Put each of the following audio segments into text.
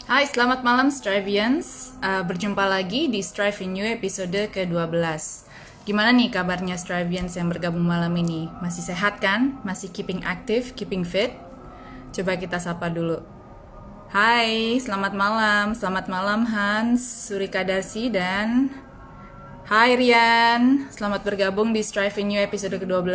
Hai, selamat malam Strivians. Berjumpa lagi di Strive in You episode ke-12. Gimana nih kabarnya Strivians yang bergabung malam ini? Masih sehat kan? Masih keeping active, keeping fit? Coba kita sapa dulu. Hai, selamat malam. Selamat malam Hans, Surika Darsi, dan Hai Rian. Selamat bergabung di Strive in You episode ke-12.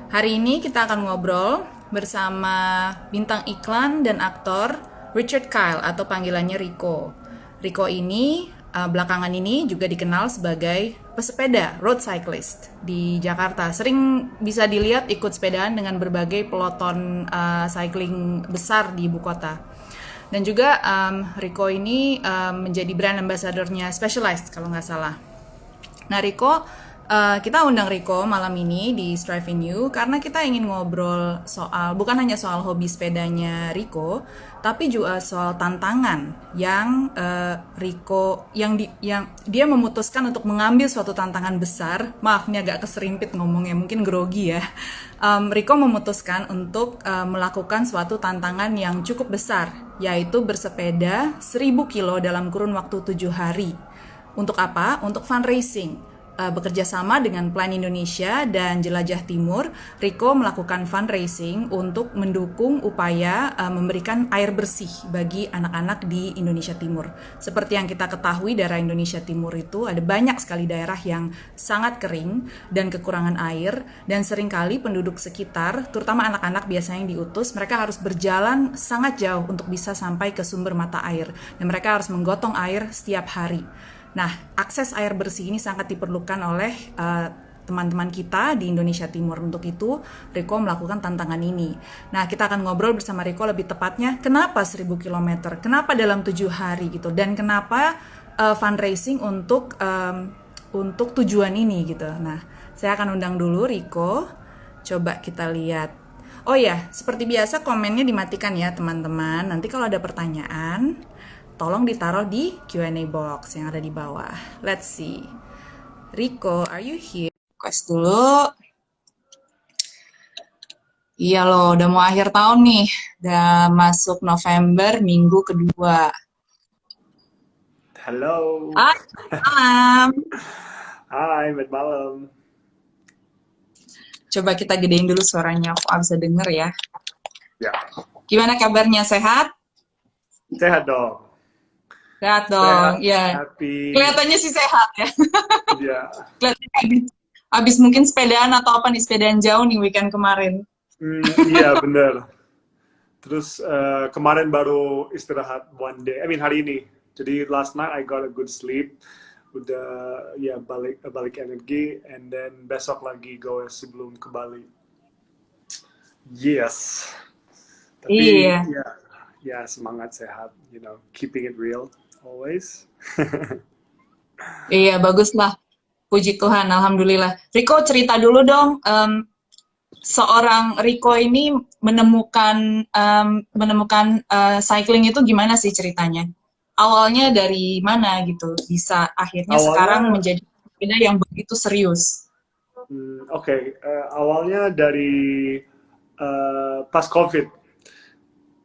Hari ini kita akan ngobrol bersama bintang iklan dan aktor Richard Kyle atau panggilannya Rico. Rico ini belakangan ini juga dikenal sebagai pesepeda, road cyclist di Jakarta. Sering bisa dilihat ikut sepedaan dengan berbagai peloton cycling besar di ibu kota. Dan juga Rico ini menjadi brand ambassador-nya Specialized kalau nggak salah. Nah Riko, kita undang Riko malam ini di Strive in You karena kita ingin ngobrol soal, bukan hanya soal hobi sepedanya Riko, tapi juga soal tantangan yang Riko, yang dia memutuskan untuk mengambil suatu tantangan besar. Maaf, ini agak keserimpit ngomongnya, mungkin grogi ya. Riko memutuskan untuk melakukan suatu tantangan yang cukup besar, yaitu bersepeda 1000 kilo dalam kurun waktu 7 hari. Untuk apa? Untuk fundraising. Bekerja sama dengan Plan Indonesia dan Jelajah Timur, Riko melakukan fundraising untuk mendukung upaya memberikan air bersih bagi anak-anak di Indonesia Timur. Seperti yang kita ketahui, daerah Indonesia Timur itu ada banyak sekali daerah yang sangat kering dan kekurangan air, dan seringkali penduduk sekitar, terutama anak-anak biasanya yang diutus, mereka harus berjalan sangat jauh untuk bisa sampai ke sumber mata air, dan mereka harus menggotong air setiap hari. Nah, akses air bersih ini sangat diperlukan oleh teman-teman kita di Indonesia Timur. Untuk itu, Riko melakukan tantangan ini. Nah, kita akan ngobrol bersama Riko lebih tepatnya, kenapa 1000 km, kenapa dalam 7 hari gitu, dan kenapa fundraising untuk tujuan ini gitu. Nah, saya akan undang dulu Riko. Coba kita lihat. Oh ya, seperti biasa komennya dimatikan ya teman-teman. Nanti kalau ada pertanyaan, tolong ditaruh di Q&A box yang ada di bawah. Let's see. Rico, are you here? Request dulu. Iya loh, udah mau akhir tahun nih. Udah masuk November, minggu kedua. Halo. Hai, malam. Hai, selamat malam. Coba kita gedein dulu suaranya, aku bisa denger ya. Ya, Gimana kabarnya, sehat? sehat dong. Sehat Sehat, dong, ya. happy. Kelihatannya sih sehat ya. Ya, Kelihatannya habis mungkin sepedaan atau apa nih, sepedaan jauh nih weekend kemarin. iya bener. Terus kemarin baru istirahat one day. Hari ini. Jadi last night I got a good sleep. Udah ya balik energi, and then besok lagi go sebelum ke Bali. Yes. Tapi Iya. ya semangat sehat, keeping it real always. Iya, baguslah. Puji Tuhan, Alhamdulillah. Riko, cerita dulu dong. Seorang Riko ini menemukan cycling itu gimana sih ceritanya? Awalnya dari mana gitu? Bisa akhirnya sekarang Awalnya menjadi sepeda yang begitu serius. Oke, awalnya dari pas COVID,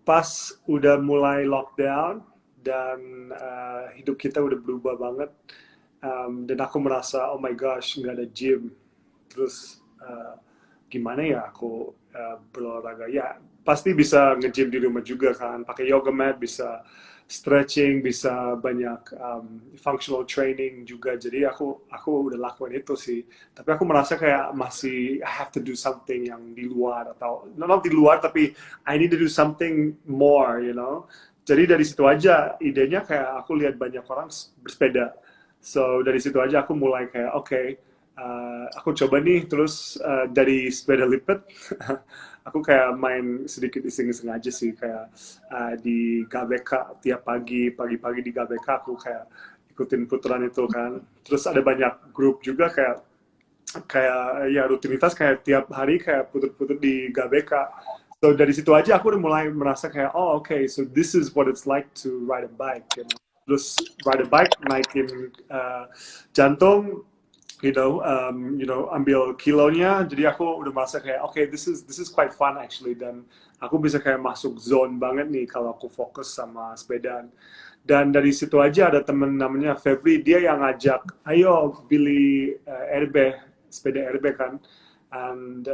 pas udah mulai lockdown dan hidup kita udah berubah banget, dan aku merasa oh my gosh nggak ada gym, terus gimana ya aku berolahraga ya pasti bisa nge-gym di rumah juga kan, pakai yoga mat, bisa stretching, bisa banyak functional training juga. Jadi aku udah lakuin itu sih, tapi aku merasa kayak masih I have to do something yang di luar, atau not di luar tapi I need to do something more. Jadi dari situ aja idenya, kayak aku lihat banyak orang bersepeda, so dari situ aja aku mulai kayak oke, aku coba nih. Terus dari sepeda lipat aku kayak main sedikit iseng-iseng aja sih, kayak di GBK tiap pagi-pagi di GBK aku kayak ikutin putaran itu kan. Terus ada banyak grup juga, kayak ya rutinitas kayak tiap hari kayak putar-putar di GBK. So dari situ aja aku udah mulai merasa kayak oh okay, so this is what it's like to ride a bike. Terus ride a bike naikin jantung, ambil kilonya. Jadi aku udah merasa kayak, okay, this is quite fun actually, dan aku bisa kayak masuk zone banget nih kalau aku fokus sama sepedaan. Dan dari situ aja ada temen namanya Febri, dia yang ngajak, ayo beli sepeda RB kan, and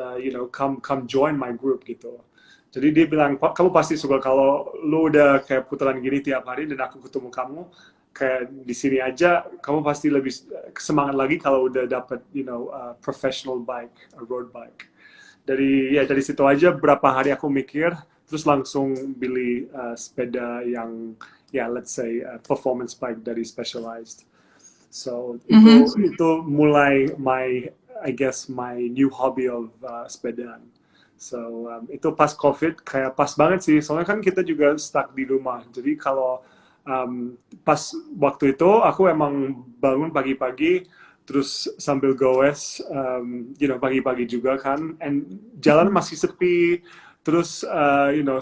come join my group gitu. Jadi dia bilang, kamu pasti suka kalau lu udah kayak putaran gini tiap hari dan aku ketemu kamu kayak di sini aja, kamu pasti lebih semangat lagi kalau udah dapat professional bike, a road bike. Dari situ aja berapa hari aku mikir, terus langsung beli sepeda yang let's say performance bike dari Specialized. So itu mulai I guess my new hobby of sepedaan. So itu pas COVID kayak pas banget sih, soalnya kan kita juga stuck di rumah. Jadi kalau pas waktu itu aku emang bangun pagi-pagi terus sambil goes, pagi-pagi juga kan, and jalan masih sepi, terus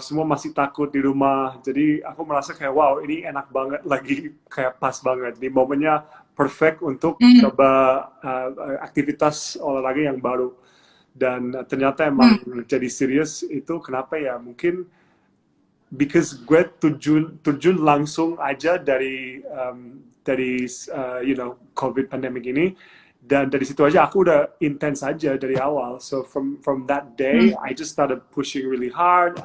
semua masih takut di rumah. Jadi aku merasa kayak wow, ini enak banget, lagi kayak pas banget, di momennya perfect untuk coba aktivitas olahraga yang baru. Dan ternyata emang jadi serius itu kenapa ya, mungkin because gue terjun langsung aja dari COVID pandemic ini, dan dari situ aja aku udah intens aja dari awal. So from that day I just started pushing really hard,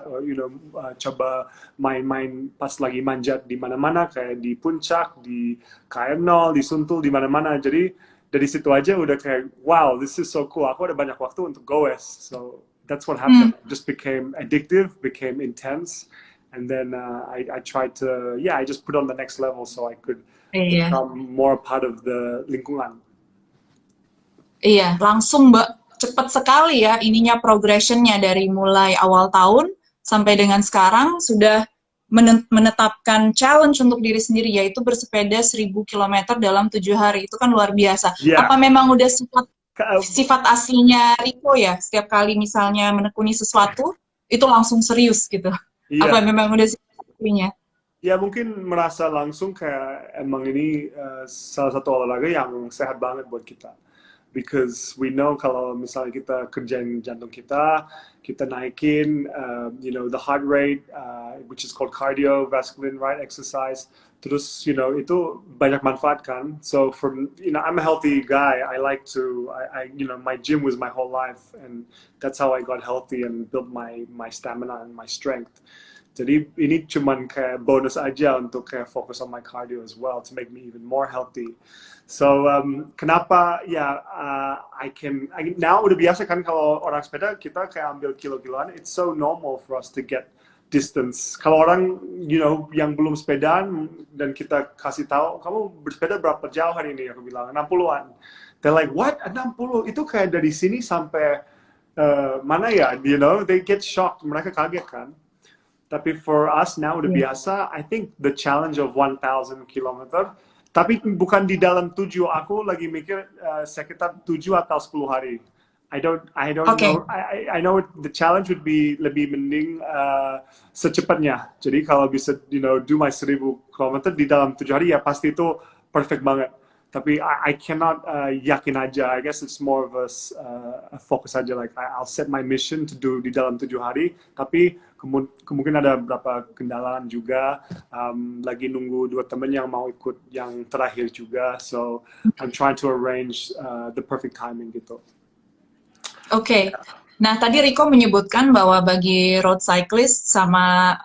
coba main-main pas lagi manjat di mana-mana, kayak di puncak, di KM0, di Sentul, di mana-mana. Jadi dari situ aja udah kayak wow, this is so cool, aku ada banyak waktu untuk goes. So that's what happened. Just became addictive, became intense. And then I tried to, I just put on the next level so I could Iya. become more part of the lingkungan. Iya, langsung Mbak, cepat sekali ya ininya progressionnya dari mulai awal tahun sampai dengan sekarang sudah menetapkan challenge untuk diri sendiri, yaitu bersepeda 1000 km dalam 7 hari. Itu kan luar biasa. Yeah. Apa memang udah sifat aslinya Riko ya? Setiap kali misalnya menekuni sesuatu, itu langsung serius gitu. Yeah. Apa memang udah sifat aslinya? Ya mungkin merasa langsung kayak emang ini salah satu olahraga yang sehat banget buat kita. Because we know kalau misalnya kita kerjain jantung kita naikin, the heart rate, which is called cardiovascular right exercise. Terus, itu banyak manfaat kan. So I'm a healthy guy. I like to, my gym was my whole life, and that's how I got healthy and built my stamina and my strength. Jadi ini cuman kayak bonus aja untuk kayak fokus on my cardio as well to make me even more healthy. So kenapa ya now udah biasa kan kalau orang sepeda kita kayak ambil kilo-kiloan. It's so normal for us to get distance. Kalau orang yang belum sepedaan dan kita kasih tahu kamu bersepeda berapa jauh hari ini, aku bilang 60-an. They're like what, 60? Itu kayak dari sini sampai mana ya? They get shocked. Mereka kaget kan. Tapi for us now udah biasa. I think the challenge of 1000 km. Tapi bukan di dalam 7. Aku lagi mikir sekitar 7 atau 10 hari. I don't know. I know the challenge would be lebih mending secepatnya. Jadi kalau bisa do my 1000 km di dalam 7 hari ya pasti itu perfect banget. Tapi I cannot yakin aja. I guess it's more of a focus aja. Like I'll set my mission to do di dalam 7 hari. Tapi kemungkinan ada beberapa kendalaan juga. Lagi nunggu 2 temen yang mau ikut yang terakhir juga. So I'm trying to arrange the perfect timing gitu. Oke. Nah, tadi Riko menyebutkan bahwa bagi road cyclist sama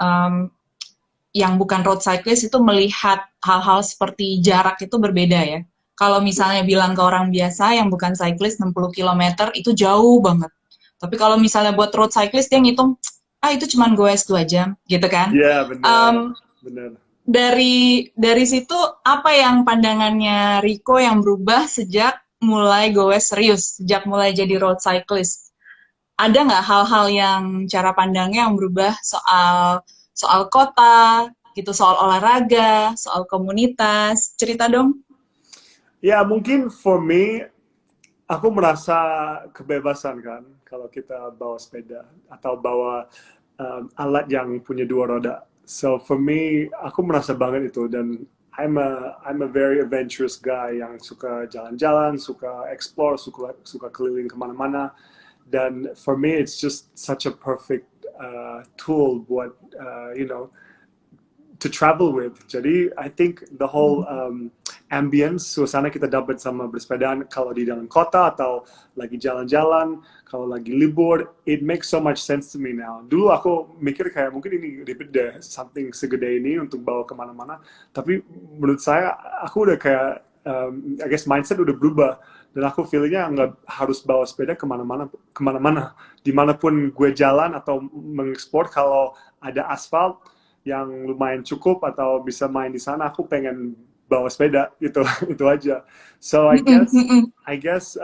yang bukan road cyclist itu melihat hal-hal seperti jarak itu berbeda ya. Kalau misalnya bilang ke orang biasa yang bukan cyclist 60 km itu jauh banget. Tapi kalau misalnya buat road cyclist dia ngitung, itu cuman goes 2 jam gitu kan. Iya, benar. Benar. Dari situ apa yang pandangannya Riko yang berubah sejak mulai goes serius, sejak mulai jadi road cyclist? Ada nggak hal-hal yang cara pandangnya yang berubah soal kota, gitu, soal olahraga, soal komunitas? Cerita dong. Ya, mungkin for me, aku merasa kebebasan kan kalau kita bawa sepeda atau bawa alat yang punya 2 roda. So for me, aku merasa banget itu, dan I'm a very adventurous guy yang suka jalan-jalan, suka explore, suka keliling kemana-mana. Dan for me, it's just such a perfect tool buat to travel with. Jadi I think the whole ambience, suasana kita dapat sama bersepedaan kalau di dalam kota atau lagi jalan-jalan, kalau lagi libur, it makes so much sense to me now. Dulu aku mikir kayak mungkin ini ribet deh, something segede ini untuk bawa kemana-mana. Tapi menurut saya, aku udah kayak, I guess mindset udah berubah. Dan aku feelingnya nggak harus bawa sepeda kemana-mana. Dimanapun gue jalan atau mengeksplor, kalau ada aspal yang lumayan cukup atau bisa main di sana, aku pengen bawa sepeda gitu. Itu aja. So I guess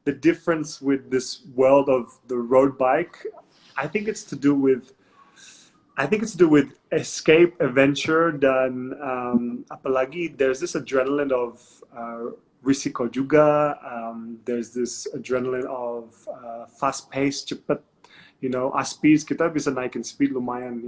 the difference with this world of the road bike, I think it's to do with escape, adventure, dan apalagi there's this adrenaline of risiko juga. There's this adrenaline of fast pace, cepet, speed, kita bisa naikin speed lumayan,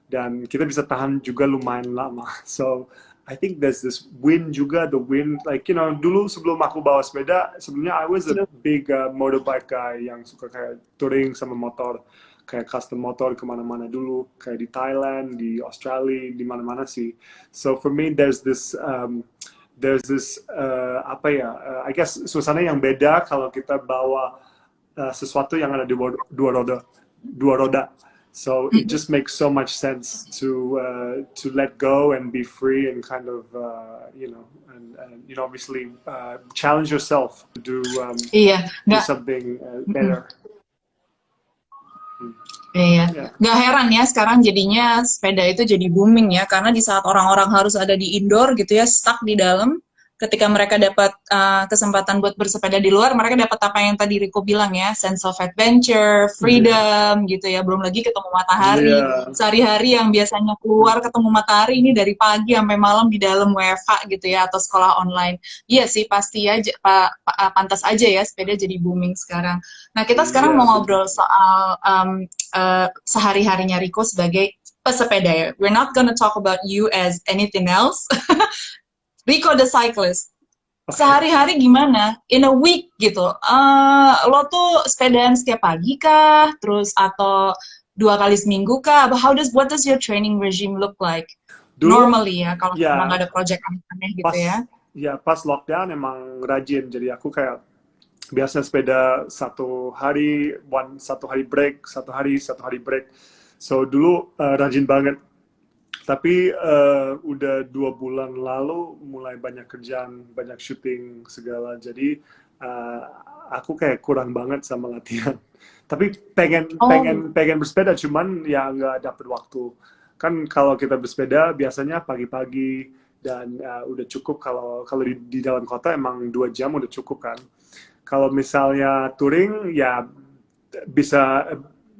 dan kita bisa tahan juga lumayan lama. So I think there's this wind juga, the wind, like, dulu sebelum aku bawa sepeda, sebenarnya I was a big motorbike guy yang suka kayak touring sama motor, kayak custom motor kemana-mana dulu, kayak di Thailand, di Australia, di mana-mana sih. So for me, there's this I guess suasana yang beda kalau kita bawa sesuatu yang ada di dua roda. So it just makes so much sense to let go and be free and kind of obviously challenge yourself to do something better. Iya, nggak heran ya sekarang jadinya sepeda itu jadi booming ya, karena di saat orang-orang harus ada di indoor gitu ya, stuck di dalam, ketika mereka dapat kesempatan buat bersepeda di luar, mereka dapat apa yang tadi Rico bilang ya, sense of adventure, freedom gitu ya, belum lagi ketemu matahari. Sehari-hari yang biasanya keluar ketemu matahari, ini dari pagi sampai malam di dalam WFH gitu ya, atau sekolah online. Iya sih, pasti aja, pantas aja ya sepeda jadi booming sekarang. Nah, kita sekarang mau ngobrol soal sehari-harinya Rico sebagai pesepeda ya. We're not gonna talk about you as anything else. Rico the cyclist, sehari-hari gimana? In a week gitu, lo tuh sepedaan setiap pagi kah? Terus atau 2 kali seminggu kah? What does your training regime look like? Dulu, normally ya, kalau memang ada project aneh gitu ya. Ya, pas lockdown emang rajin, jadi aku kayak biasa sepeda satu hari break, satu hari break. So dulu rajin banget. Tapi udah 2 bulan lalu mulai banyak kerjaan, banyak syuting segala. Jadi aku kayak kurang banget sama latihan. Tapi pengen bersepeda, cuman ya nggak dapet waktu. Kan kalau kita bersepeda biasanya pagi-pagi dan udah cukup, kalau di dalam kota emang 2 jam udah cukup kan. Kalau misalnya touring ya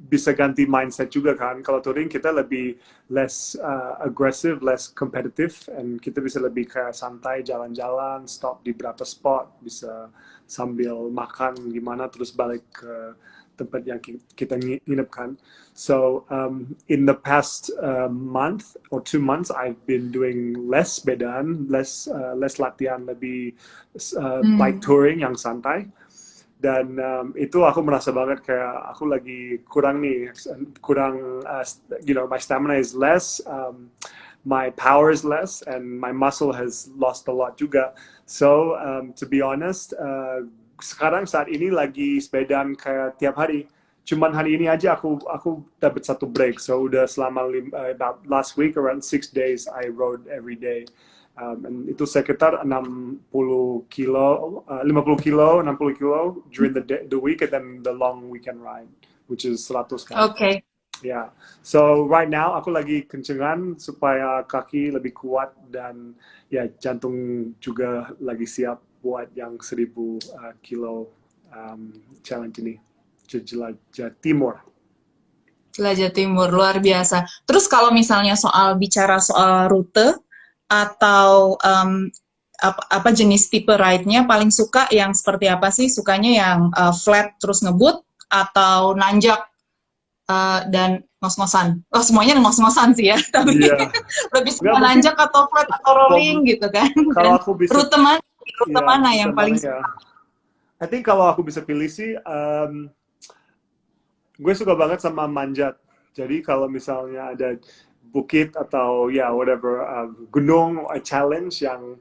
bisa ganti mindset juga kan. Kalau touring kita lebih less aggressive, less competitive, and kita bisa lebih kayak santai, jalan-jalan, stop di berapa spot, bisa sambil makan gimana, terus balik ke tempat yang kita nginep kan. So in the past month or 2 months, I've been doing less sepedaan, less latihan, lebih bike touring yang santai. Dan itu aku merasa banget kayak aku lagi kurang my stamina is less, my power is less, and my muscle has lost a lot juga. So to be honest, sekarang saat ini lagi sepedaan kayak tiap hari. Cuman hari ini aja aku dapat 1 break. So udah selama about last week around 6 days I rode every day. And itu sekitar 50 kilo during the week, and then the long weekend ride, which is 100 kali. Okay. Yeah. So right now aku lagi kencengan supaya kaki lebih kuat, dan ya jantung juga lagi siap buat yang 1000 kilo challenge ini. Jelajah Timur. Jelajah Timur, luar biasa. Terus kalau misalnya bicara soal rute, atau apa jenis tipe ride-nya, paling suka yang seperti apa sih? Sukanya yang flat terus ngebut, atau nanjak dan ngos-ngosan. Oh, semuanya ngos-ngosan sih ya, tapi Iya. lebih Nggak, suka mungkin nanjak atau flat atau rolling gitu kan. kalau Dan aku bisa, rute ya, mana rute yang mana paling ya? suka? I think kalau aku bisa pilih sih, gue suka banget sama manjat. Jadi kalau misalnya ada bukit atau ya whatever gunung challenge yang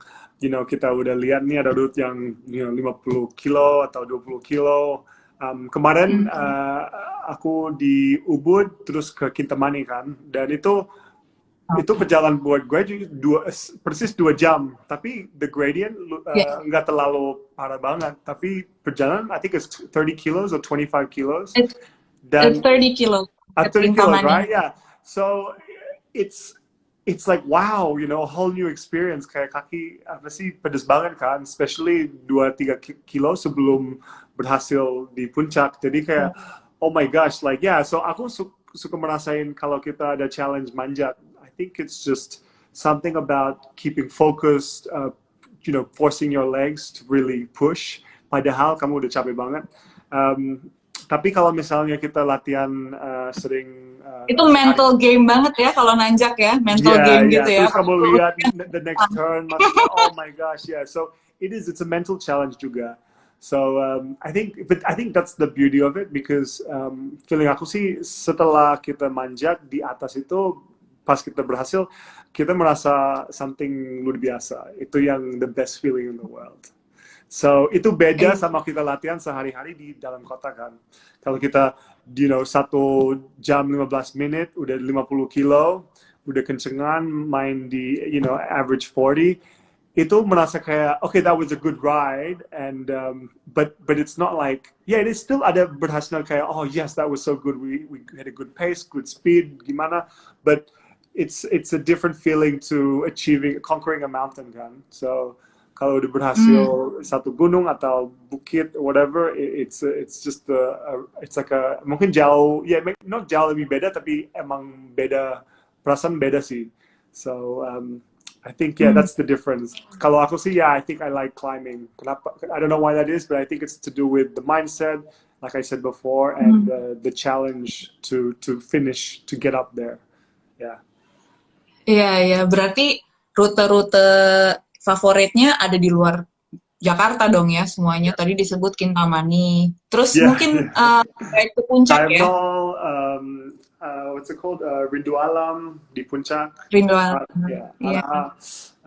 kita udah lihat nih ada route yang 50 kilo atau 20 kilo. Kemarin aku di Ubud terus ke Kintamani kan, dan itu perjalanan buat gue persis 2 jam, tapi the gradient Ya, nggak terlalu parah banget, tapi perjalanan I think it's 30 kilos or 25 kilos, it's dan 30 kilo ke 30 kilos, Kintamani. right? Yeah. So it's like wow, a whole new experience. Kayak kaki apa sih pedes banget kan, especially 2-3 kilo sebelum berhasil di puncak. Jadi kayak oh my gosh, like yeah. So aku suka merasain kalau kita ada challenge manjat. I think it's just something about keeping focused, forcing your legs to really push. Padahal kamu udah capek banget. Um, tapi kalau misalnya kita latihan sering Itu sehari, mental game banget ya kalau nanjak ya, mental yeah, game yeah. gitu ya. Terus kamu lihat the next turn, maksudnya, oh my gosh, yeah. So it's a mental challenge juga. So I think that's the beauty of it because feeling aku sih setelah kita manjat di atas itu, pas kita berhasil, kita merasa something luar biasa. Itu yang the best feeling in the world. So itu beda Eh, sama kita latihan sehari-hari di dalam kota kan. Kalau kita 1 jam 15 menit udah 50 kilo, udah kencengan main di average 40, itu merasa kayak okay, that was a good ride, and but it's not like yeah, it is still ada berhasil kayak oh yes, that was so good, we had a good pace, good speed gimana, but it's a different feeling to conquering a mountain kan. So kalau udah berhasil satu gunung atau bukit whatever, it's just it's like mungkin jauh ya, not jauh lebih beda, tapi emang beda, perasaan beda sih. So I think yeah, that's the difference. Kalau aku sih I think I like climbing. Kenapa? I don't know why that is, but I think it's to do with the mindset, like I said before, and the challenge to finish, to get up there. Yeah. Iya, iya. Berarti rute-rute favoritnya ada di luar Jakarta dong ya semuanya. Tadi disebut Kintamani. Terus Yeah. mungkin baik ke puncak ya, Diagonal, what's it called? Rindu Alam di Puncak. Rindu Alam. Ya, Iya.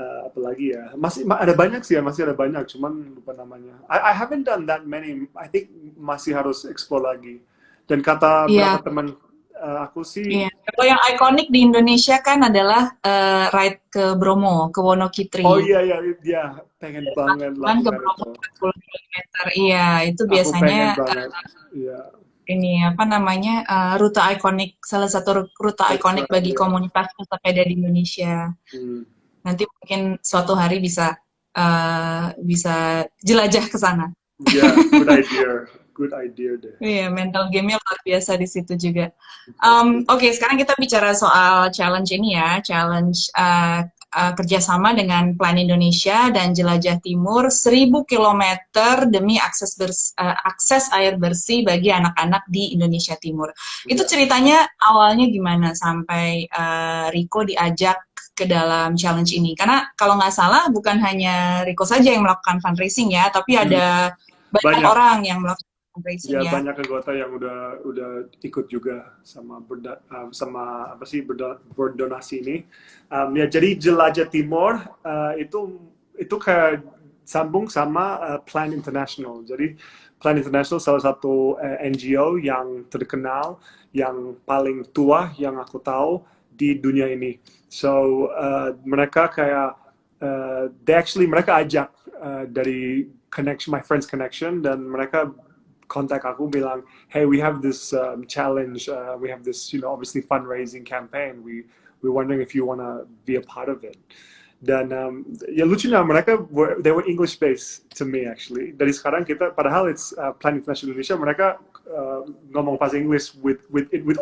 apa lagi ya? Ada banyak sih ya, masih ada banyak, cuman lupa namanya. I haven't done that many. I think masih harus explore lagi. Dan kata Iya. beberapa teman aku sih, Iya. Kalau yang ikonik di Indonesia kan adalah ride ke Bromo, ke Wonokitri. oh iya iya iya, pengen banget Kan ke lakukan Bromo itu. 40 kilometer. Iya, itu Aku biasanya pengen banget. Iya, ini apa namanya rute ikonik, salah satu rute that's ikonik right. bagi Yeah. komunitas pesepeda di Indonesia. Nanti mungkin suatu hari bisa jelajah ke sana. Yeah, good idea deh. Iya, mental game-nya luar biasa di situ juga. Oke, sekarang kita bicara soal challenge ini ya, challenge kerjasama dengan Plan Indonesia dan Jelajah Timur 1000 kilometer demi akses air bersih bagi anak-anak di Indonesia Timur. Itu ceritanya awalnya gimana sampai Riko diajak ke dalam challenge ini? Karena kalau nggak salah bukan hanya Riko saja yang melakukan fundraising ya, tapi ada banyak orang yang melakukan fundraising ya, ya. banyak anggota yang udah ikut juga sama sama apa sih berdonasi ini. Ya, jadi Jelajah Timur itu kayak sambung sama Plan International. Jadi Plan International salah satu NGO yang terkenal, yang paling tua yang aku tahu di dunia ini. So mereka kayak mereka ajak dari my friends connection, dan mereka kontak aku bilang, hey, we have this challenge, we have this obviously fundraising campaign, we're wondering if you wanna be a part of it. Dan ya lucunya mereka they were English based to me actually. Dari sekarang kita, padahal it's Plan International Indonesia, mereka ngomong bahasa Inggris with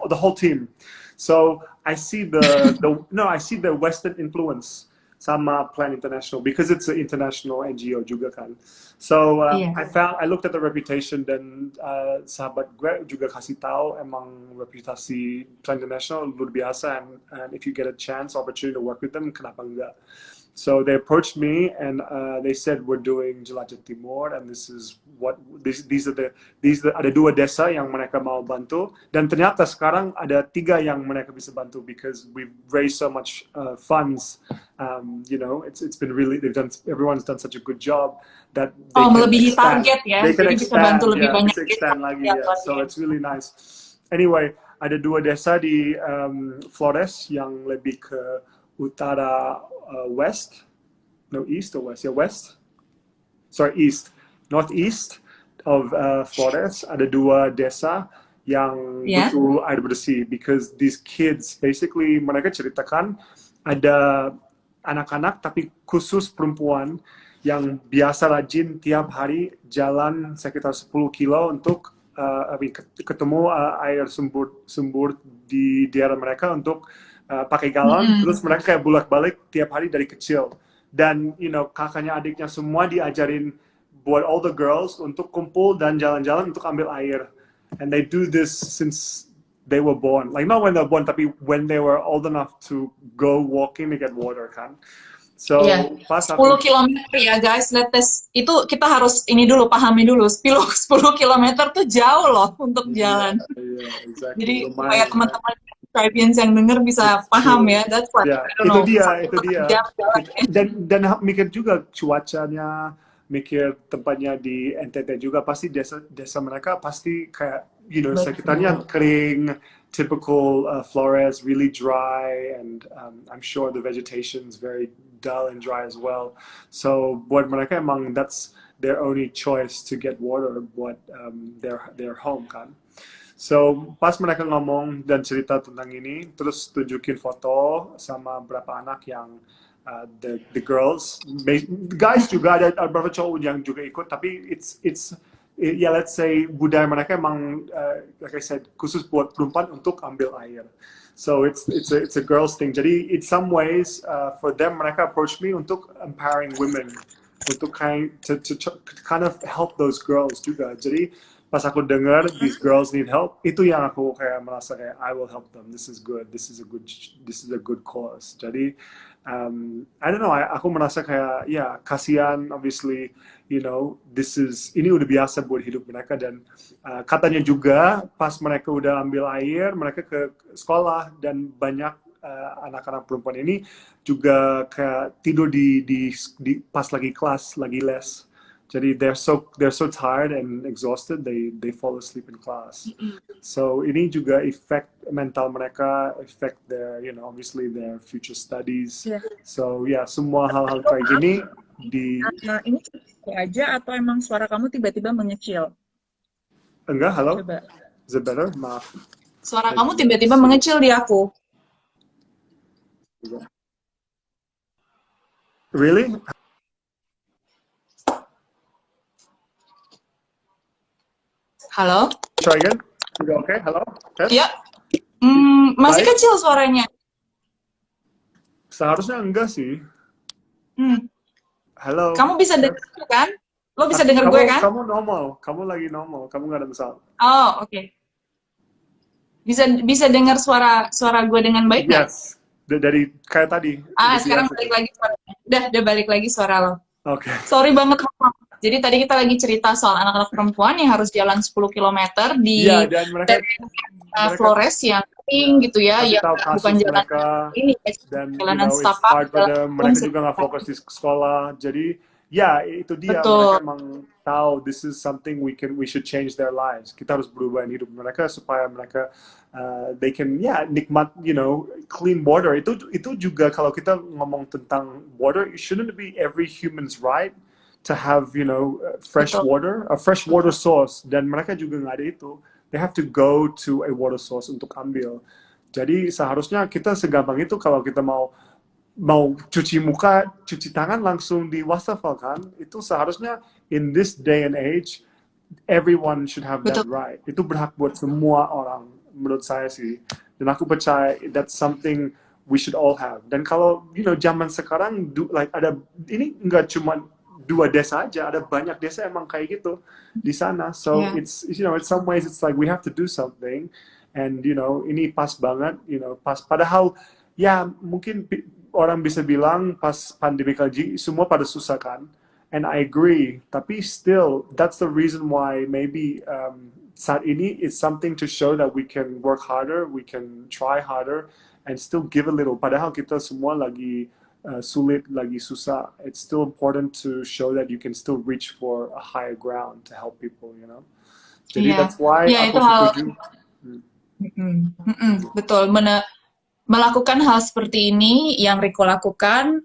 the whole team. So I see the Western influence sama Plan International because it's an international NGO juga kan. So Iya. I looked at the reputation dan sahabat gue juga kasih tahu emang reputasi Plan International luar biasa, and if you get a opportunity to work with them, kenapa enggak? So they approached me and they said we're doing Jelajah Timur and this is what these are ada 2 desa yang mereka mau bantu, dan ternyata sekarang ada 3 yang mereka bisa bantu because we've raised so much funds. You know, it's been really, everyone's done such a good job that they can Melebihi expand. target ya. They can Jadi bisa bantu expand, lebih banyak. bisa expand lagi ya. So it's really nice. Anyway, ada 2 desa di Flores yang lebih ke utara west, no east or west, yeah west, sorry east, northeast of Flores. Ada 2 desa yang butuh air bersih because these kids basically, mereka ceritakan ada anak-anak tapi khusus perempuan yang biasa rajin tiap hari jalan sekitar 10 kilo untuk ketemu air sumber di daerah mereka untuk pakai galon, terus mereka kayak bolak-balik tiap hari dari kecil. Dan you know, kakaknya adiknya semua diajarin buat all the girls untuk kumpul dan jalan-jalan untuk ambil air. And they do this since they were born. Like not when they were born, tapi when they were old enough to go walking to get water kan. So pas 10 kilometer ya guys, itu kita harus ini dulu, pahami dulu, 10 kilometer tuh jauh loh untuk jalan. Exactly. Jadi supaya teman-teman Trivians yang denger bisa paham ya, that's what itu dia. Dan mikir juga cuacanya, mikir tempatnya di NTT juga, pasti desa mereka pasti kayak you know sekitarnya kering, typical Flores, really dry, and I'm sure the vegetation is very dull and dry as well. So buat mereka emang that's their only choice to get water buat their home kan. So pas mereka ngomong dan cerita tentang ini, terus tunjukin foto sama berapa anak yang the girls, guys juga ada beberapa cowok yang juga ikut, tapi let's say budaya mereka emang like I said khusus buat perempuan untuk ambil air. So it's a girls thing. Jadi in some ways for them, mereka approach me untuk empowering women, untuk kind of help those girls juga. Jadi pas aku dengar these girls need help, itu yang aku kayak merasa kayak I will help them. This is good. This is a good cause. Jadi I don't know. Aku merasa kayak kasihan. Obviously, you know, ini udah biasa buat hidup mereka, dan katanya juga pas mereka udah ambil air, mereka ke sekolah, dan banyak anak-anak perempuan ini juga kayak tidur di pas lagi kelas, lagi les. Jadi they're so tired and exhausted, they fall asleep in class. So ini juga effect mental mereka, affect their obviously their future studies. So semua hal-hal kayak gini ini aja atau emang suara kamu tiba-tiba mengecil? Enggak, halo. Coba. Is it better? Maaf. Suara kamu tiba-tiba mengecil di aku. Really? Halo? Try again. Okay, halo? Yes? Ya. Masih Baik. kecil suaranya. Seharusnya enggak sih. Halo. Kamu bisa dengar kan? Lo bisa dengar gue kan? Kamu normal. Kamu lagi normal. Kamu nggak ada masalah. Oh, oke. Bisa dengar suara gue dengan baik nggak? Yes. Dari kayak tadi. Sekarang balik lagi suaranya. Udah balik lagi suara lo. Oke. Sorry banget, Mama. Jadi tadi kita lagi cerita soal anak-anak perempuan yang harus jalan 10 km di dan mereka Flores yang kering gitu ya, yang bukan jalan ini, dan jalanan setapak. Mereka juga nggak fokus di sekolah. Jadi itu dia. Betul. Mereka emang tahu this is something we should change their lives. Kita harus berubah hidup mereka supaya mereka they can nikmat clean water. Itu juga kalau kita ngomong tentang water, it shouldn't be every human's right to have fresh water, a fresh water source, dan mereka juga nggak ada itu. They have to go to a water source untuk ambil. Jadi seharusnya kita segampang itu kalau kita mau cuci muka, cuci tangan langsung di wastafel kan? Itu seharusnya in this day and age everyone should have that right. Itu berhak buat semua orang menurut saya sih. Dan aku percaya that's something we should all have. Dan kalau zaman sekarang like ada ini nggak cuma 2 desa aja, ada banyak desa emang kayak gitu di sana. So Yeah. it's in some ways it's like we have to do something, and ini pas banget, pas. Padahal ya mungkin orang bisa bilang pas pandemi lagi semua pada susah kan, and I agree. Tapi still, that's the reason why maybe saat ini is something to show that we can work harder, we can try harder, and still give a little. Padahal kita semua lagi sulit, lagi susah. It's still important to show that you can still reach for a higher ground to help people. Jadi Iya. that's why Ya, aku itu hal setuju. betul. Melakukan hal seperti ini yang Rico lakukan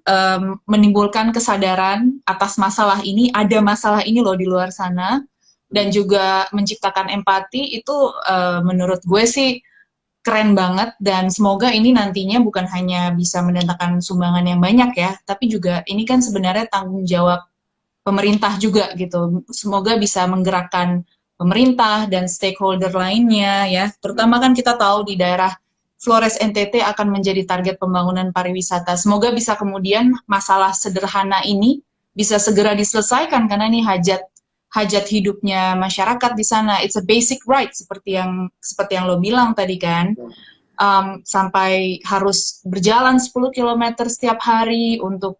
menimbulkan kesadaran atas masalah ini, ada masalah ini loh di luar sana, dan juga menciptakan empati itu menurut gue sih keren banget, dan semoga ini nantinya bukan hanya bisa mendatangkan sumbangan yang banyak ya, tapi juga ini kan sebenarnya tanggung jawab pemerintah juga gitu. Semoga bisa menggerakkan pemerintah dan stakeholder lainnya ya. Terutama kan kita tahu di daerah Flores NTT akan menjadi target pembangunan pariwisata. Semoga bisa kemudian masalah sederhana ini bisa segera diselesaikan, karena ini hajat hidupnya masyarakat di sana. It's a basic right seperti yang lo bilang tadi kan. Sampai harus berjalan 10 km setiap hari untuk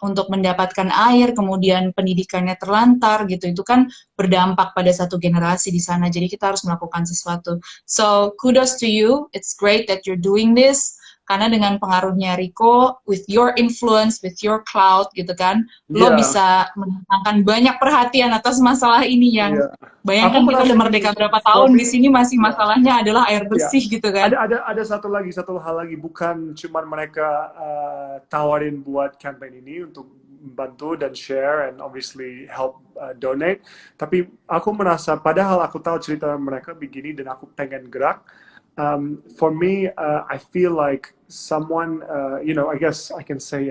mendapatkan air, kemudian pendidikannya terlantar gitu, itu kan berdampak pada satu generasi di sana. Jadi kita harus melakukan sesuatu. So kudos to you, it's great that you're doing this. Karena dengan pengaruhnya Rico, with your influence, with your cloud gitu kan, lo bisa mendatangkan banyak perhatian atas masalah ini yang bayangkan kita udah merdeka berapa tahun, di sini masih masalahnya adalah air bersih gitu kan. Ada satu hal lagi, bukan cuma mereka tawarin buat campaign ini untuk bantu dan share and obviously help donate, tapi aku merasa, padahal aku tahu cerita mereka begini dan aku pengen gerak. For me, I feel like someone, I guess I can say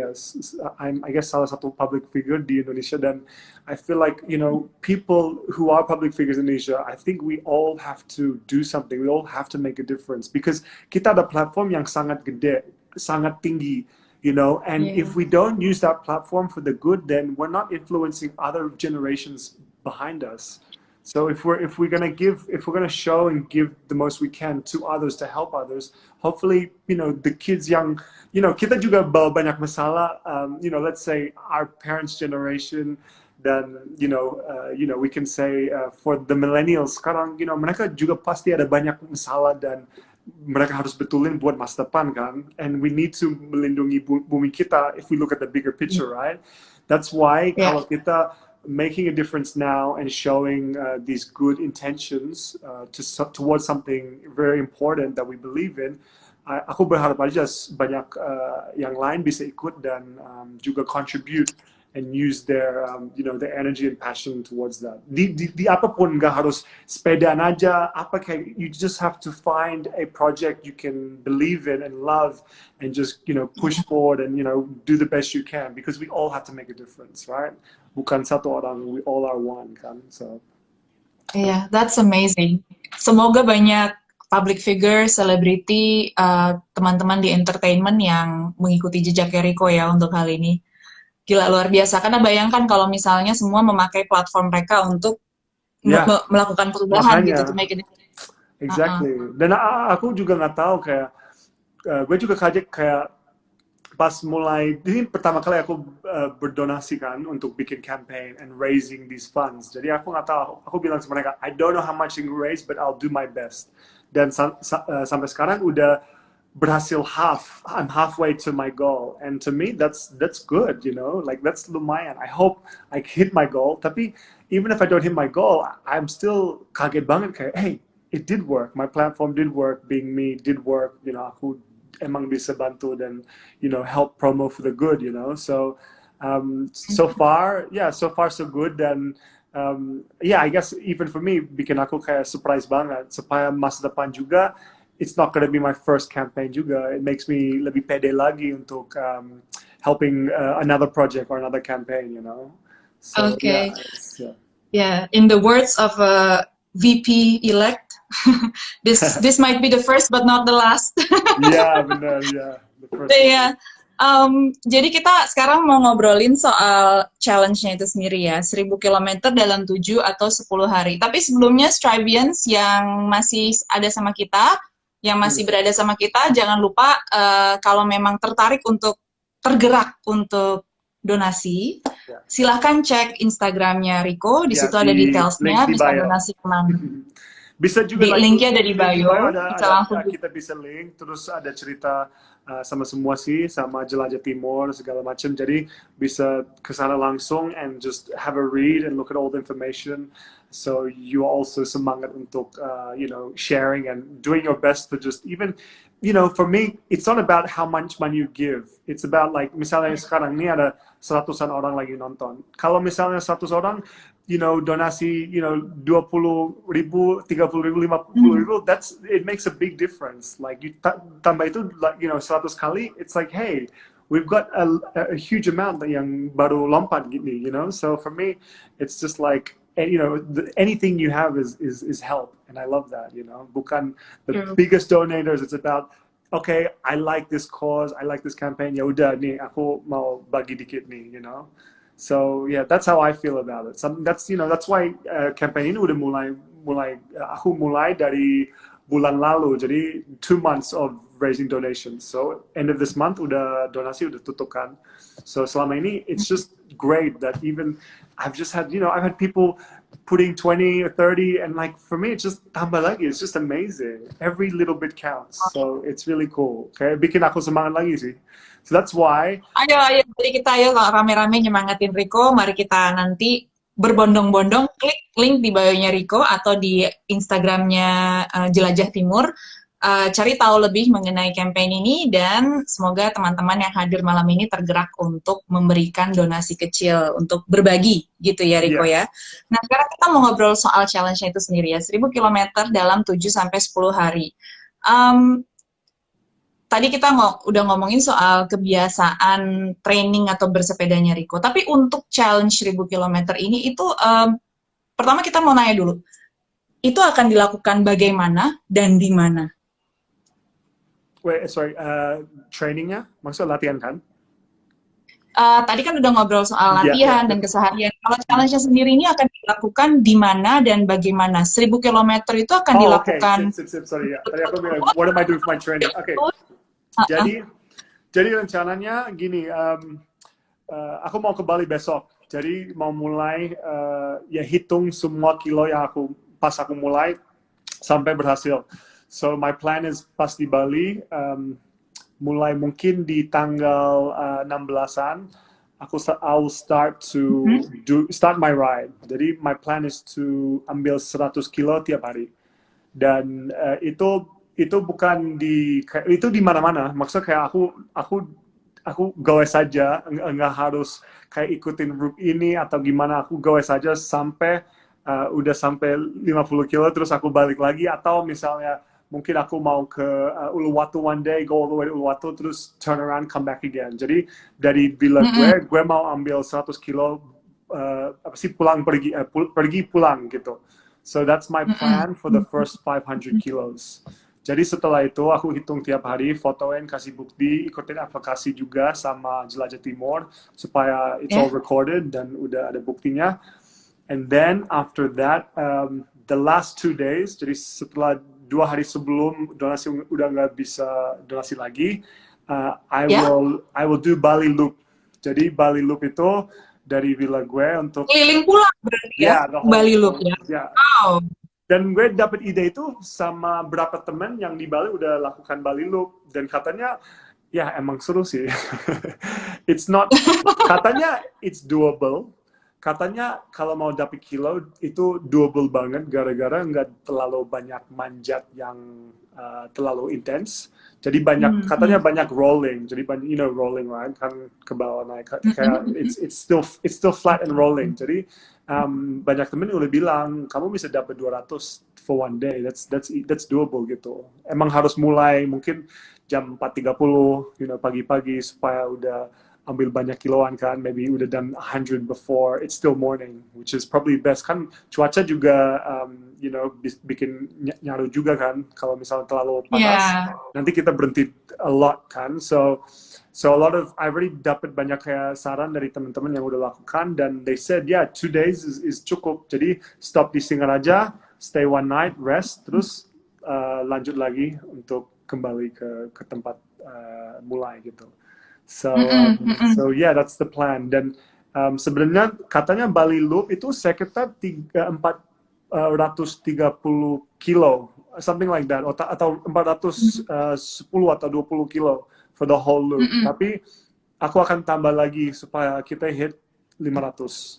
I'm salah satu public figure di Indonesia, dan I feel like, people who are public figures in Indonesia, I think we all have to do something. We all have to make a difference, because kita ada platform yang sangat gede, sangat tinggi, and if we don't use that platform for the good, then we're not influencing other generations behind us. So if we're gonna show and give the most we can to others to help others, hopefully, the kids yang, kita juga bawa banyak masalah, let's say our parents' generation, dan we can say for the millennials sekarang, mereka juga pasti ada banyak masalah dan mereka harus betulin buat masa depan kan, and we need to melindungi bumi kita if we look at the bigger picture, right? That's why kalau kita making a difference now and showing these good intentions towards something very important that we believe in, aku berharap aja banyak yang lain bisa ikut dan juga contribute and use their their energy and passion towards that. Di apapun, nggak harus sepedaan aja, kayak, you just have to find a project you can believe in and love, and just push forward and do the best you can, because we all have to make a difference, right? Bukan satu orang, we all are one kan. So yeah, that's amazing. Semoga banyak public figure, selebriti, teman-teman di entertainment yang mengikuti jejak Rico ya untuk hal ini. Gila, luar biasa. Karena bayangkan kalau misalnya semua memakai platform mereka untuk melakukan perubahan gitu, to make a difference. Exactly. Dan aku juga nggak tahu, kayak gue juga kaget, kayak pas mulai, ini pertama kali aku berdonasi kan untuk bikin campaign and raising these funds. Jadi aku nggak tahu, aku bilang sama mereka, I don't know how much you raise, but I'll do my best. Dan sampai sekarang udah berhasil I'm halfway to my goal, and to me that's good, like that's lumayan. I hope I hit my goal, tapi even if I don't hit my goal, I'm still kaget banget, kayak, hey, it did work, my platform did work, being me did work, aku emang bisa bantu dan help promo for the good, so so far so good. Dan I guess even for me, bikin aku kayak surprise banget, supaya masa depan juga it's not gonna be my first campaign juga. It makes me lebih pede lagi untuk helping another project or another campaign, So, okay. Yeah, in the words of a VP elect, this might be the first but not the last. Yeah, benar, yeah. the first one. Iya. Jadi kita sekarang mau ngobrolin soal challenge-nya itu sendiri ya, 1000 kilometer dalam 7 atau 10 hari. Tapi sebelumnya Strivians yang masih ada sama kita, yang masih berada sama kita, jangan lupa kalau memang tertarik untuk tergerak untuk donasi, Ya. silahkan cek Instagramnya Rico, di Ya, situ ada di detailsnya, link di bisa bio. donasi kemana. Bisa juga Linknya ada di bio, bisa langsung. kita bisa link, terus ada cerita sama semua sih, sama Jelajah Timur segala macam. Jadi bisa ke sana langsung and just have a read and look at all the information. So you also semangat untuk sharing and doing your best to just even for me it's not about how much money you give. It's about like misalnya sekarang ini ada 100-an orang lagi nonton. Kalau misalnya 100 orang donasi 20.000, 30.000, 50.000, it makes a big difference. Like you tambah itu 100 kali, it's like, hey, we've got a huge amount yang baru lompat gini, So for me, it's just like anything you have is help, and I love that, Bukan the biggest donators. It's about okay, I like this cause, I like this campaign. Ya udah nih, aku mau bagi dikit nih, So yeah, that's how I feel about it. That's why campaign ini udah aku mulai dari bulan lalu. Jadi 2 months of raising donations. So end of this month udah donasi udah tutup kan. So selama ini it's just great that even I've just had I've had people putting 20 or 30, and like for me it's just tambah lagi. It's just amazing. Every little bit counts. So it's really cool. Okay, bikin aku semangat lagi sih. So that's why. Ayo, jadi kita rame-rame nyemangatin Rico. Mari kita nanti berbondong-bondong klik link di bio-nya Rico atau di Instagramnya Jelajah Timur. Cari tahu lebih mengenai campaign ini, dan semoga teman-teman yang hadir malam ini tergerak untuk memberikan donasi kecil untuk berbagi gitu ya Rico ya. Nah sekarang kita mau ngobrol soal challenge-nya itu sendiri ya, 1000 km dalam 7-10 hari. Tadi kita udah ngomongin soal kebiasaan training atau bersepedanya Rico. Tapi untuk challenge 1000 km ini itu pertama kita mau nanya dulu. Itu akan dilakukan bagaimana dan di mana? Wait, sorry, trainingnya? Maksud latihan kan? Tadi kan udah ngobrol soal latihan dan keseharian. Kalau challenge-nya sendiri ini akan dilakukan di mana dan bagaimana? 1000 km itu akan dilakukan. Okay. Sorry, ya. Tadi aku bilang, what am I doing for my training? Okay. Jadi rencananya gini, aku mau ke Bali besok. Jadi mau mulai hitung semua kilo yang pas aku mulai sampai berhasil. So my plan is pas di Bali, mulai mungkin di tanggal 16-an, I'll start to start my ride. Jadi my plan is to ambil 100 kilo tiap hari. Dan itu bukan itu di mana-mana. Maksudnya kayak aku goes saja, nggak harus kayak ikutin route ini atau gimana. Aku goes saja sampai udah sampai 50 kilo terus aku balik lagi, atau misalnya mungkin aku mau ke Uluwatu one day, go all the way to Uluwatu, terus turn around, come back again. Jadi dari villa gue mau ambil 100 kilo pergi pulang gitu. So that's my plan for the first 500 kilos. Jadi setelah itu aku hitung tiap hari, fotoin, kasih bukti, ikutin aplikasi juga sama Jelajah Timur supaya it's all recorded dan udah ada buktinya. And then after that, the last 2 days, jadi setelah 2 hari sebelum donasi udah nggak bisa donasi lagi, I will do Bali Loop. Jadi Bali Loop itu dari villa gue untuk keliling pulang berarti ya, Bali Loop ya. Wow. Dan gue dapet ide itu sama beberapa temen yang di Bali udah lakukan Bali Loop, dan katanya ya emang seru sih. Katanya it's doable. Katanya kalau mau dapet kilo itu doable banget gara-gara nggak terlalu banyak manjat yang terlalu intens. Jadi katanya banyak rolling. Jadi rolling right kan ke bawah naik kayak it's still flat and rolling. Jadi banyak temen udah bilang kamu bisa dapat 200 for one day. That's doable gitu. Emang harus mulai mungkin jam 4.30 pagi-pagi supaya udah ambil banyak kiloan kan, maybe udah done 100 before it's still morning, which is probably best kan. Cuaca juga bikin nyaru juga kan, kalau misalnya terlalu panas nanti kita berhenti a lot kan. So a lot of I already dapat banyak kayak saran dari teman-teman yang udah lakukan, dan they said 2 days is cukup. Jadi stop di Singaraja, stay one night, rest, terus lanjut lagi untuk kembali ke tempat mulai gitu. So yeah, that's the plan. Dan sebenarnya katanya Bali Loop itu sekitar 430 kilo, something like that, atau 410 atau 20 kilo for the whole loop. Tapi aku akan tambah lagi supaya kita hit 500.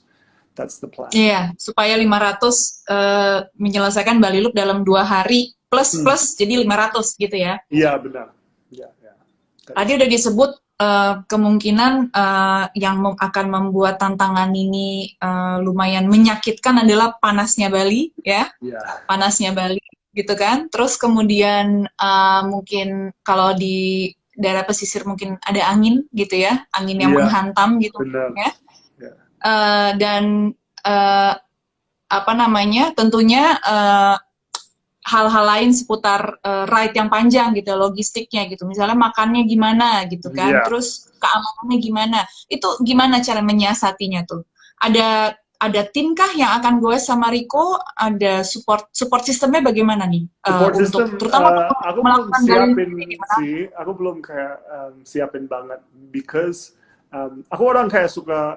That's the plan. Iya, supaya 500 menyelesaikan Bali Loop dalam 2 hari plus jadi 500 gitu ya. Iya, benar. Ya. Tadi udah disebut kemungkinan yang akan membuat tantangan ini lumayan menyakitkan adalah panasnya Bali ya. Panasnya Bali gitu kan. Terus kemudian mungkin kalau di daerah pesisir mungkin ada angin gitu ya, angin yang menghantam gitu ya. Dan tentunya hal-hal lain seputar ride yang panjang gitu, logistiknya gitu, misalnya makannya gimana gitu kan, terus keamanannya gimana, itu gimana cara menyiasatinya tuh? Ada tim kah yang akan gue sama Rico, ada support sistemnya bagaimana nih? Support system, terutama aku belum siapin sih, aku belum kayak siapin banget, because aku orang kayak suka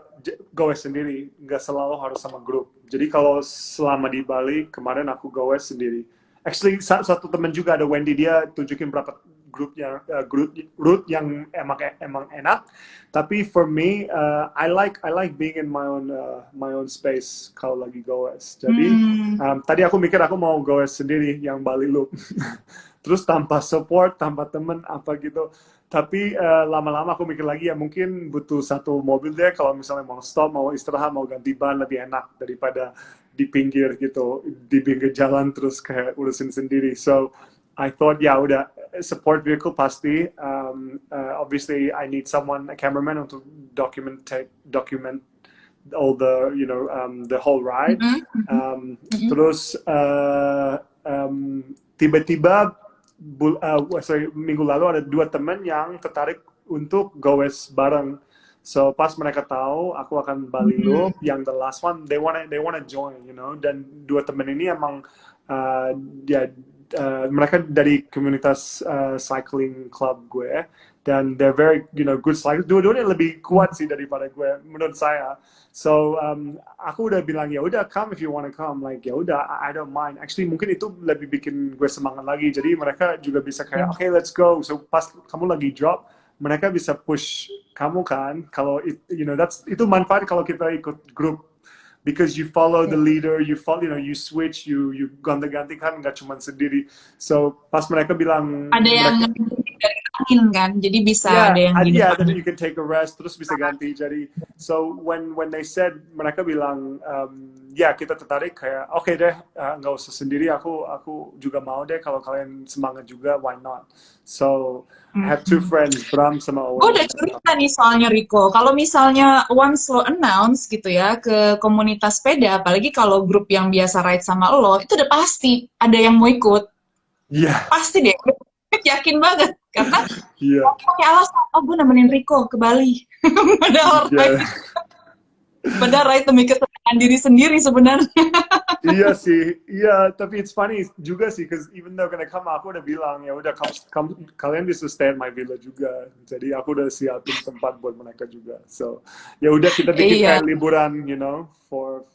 goes sendiri, nggak selalu harus sama grup. Jadi kalau selama di Bali, kemarin aku goes sendiri. Actually, satu teman juga ada Wendy, dia tunjukin berapa route yang emang enak. Tapi for me, I like being in my own space kalau lagi goes. Jadi tadi aku mikir aku mau goes sendiri yang Bali Loop, terus tanpa support, tanpa temen apa gitu. Tapi lama-lama aku mikir lagi, ya mungkin butuh satu mobil deh kalau misalnya mau stop, mau istirahat, mau ganti ban, lebih enak daripada di pinggir gitu, di pinggir jalan terus kayak urusin sendiri. So I thought udah support vehicle pasti. Obviously I need someone, a cameraman untuk document all the the whole ride. Terus tiba-tiba minggu lalu ada 2 teman yang tertarik untuk goes bareng. So pas mereka tahu aku akan Bali Loop, yang the last one, they wanna join, Dan 2 teman ini emang mereka dari komunitas cycling club gue, dan they're very good cyclists. Dua-duanya lebih kuat sih daripada gue menurut saya. So aku udah bilang ya udah, come if you wanna come, like ya udah, I don't mind. Actually mungkin itu lebih bikin gue semangat lagi. Jadi mereka juga bisa kayak okay, let's go. So pas kamu lagi drop, mereka bisa push kamu kan. Kalau itu manfaat kalau kita ikut grup, because you follow the leader, you follow, you switch, you ganti-ganti kan, nggak cuma sendiri. So pas mereka bilang ada yang dari angin kan, jadi bisa ada yang di depan. Then you can take a rest, terus bisa ganti. Jadi so when they said, mereka bilang kita tertarik, kayak oke deh, nggak usah sendiri, aku juga mau deh, kalau kalian semangat juga, why not? So I have 2 friends, Bram sama Owen. Gue udah cerita nih soalnya Rico, kalau misalnya once lo announce gitu ya ke komunitas sepeda, apalagi kalau grup yang biasa ride sama lo, itu udah pasti ada yang mau ikut. Pasti deh, yakin banget, karena pakai alasan, gue nemenin Rico ke Bali. Padahal ride demi kesenangan diri sendiri sebenarnya. Iya sih, tapi it's funny juga sih, because even though gonna come, aku udah bilang ya udah, kalian bisa stay at my villa juga. Jadi aku udah siapin tempat buat mereka juga. So ya udah, kita bikin kayak liburan, for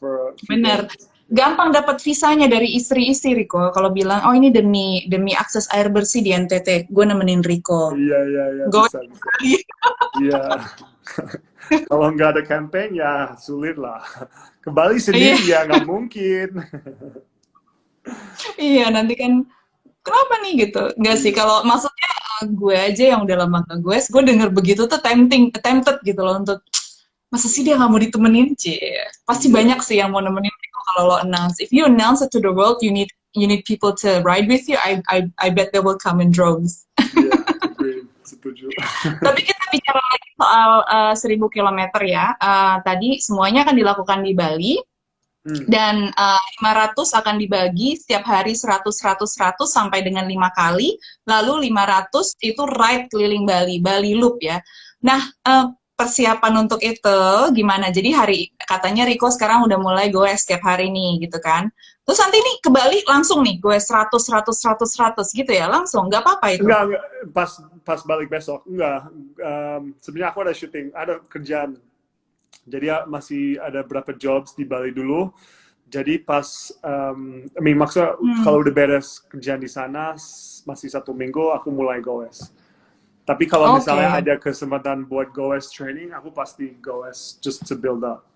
bener. Gampang dapat visanya dari istri-istri Rico. Kalau bilang, oh ini demi akses air bersih di NTT, gue nemenin Rico. Iya. Bisa. Iya. Kalau nggak ada campaign ya sulit lah. Ke Bali sendiri ya nggak mungkin. Iya, nanti kan kenapa nih gitu? Nggak sih, kalau maksudnya gue aja yang udah lama ke gue denger begitu tuh tempted gitu loh, untuk masa sih dia nggak mau ditemenin, pasti banyak sih yang mau nemenin kalau lo announce. If you announce it to the world, you need people to ride with you. I bet they will come in droves. Iya, setuju. Tapi kita bicara lagi soal 1000 kilometer ya. Tadi semuanya akan dilakukan di Bali. Dan 500 akan dibagi setiap hari 100, 100, 100 sampai dengan 5 kali. Lalu 500 itu ride keliling Bali, Bali Loop ya. Nah, persiapan untuk itu gimana? Jadi katanya Riko sekarang udah mulai goes setiap hari nih gitu kan. Terus nanti nih ke Bali langsung nih goes 100, 100, 100, 100 gitu ya? Langsung, nggak apa-apa itu? Enggak, pas balik besok, enggak. Sebenarnya aku ada syuting, ada kerjaan. Jadi masih ada beberapa jobs di Bali dulu. Jadi pas, maksudnya kalau udah beres kerjaan di sana, masih 1 minggu aku mulai goes. Tapi kalau misalnya ada kesempatan buat goes training, aku pasti goes just to build up.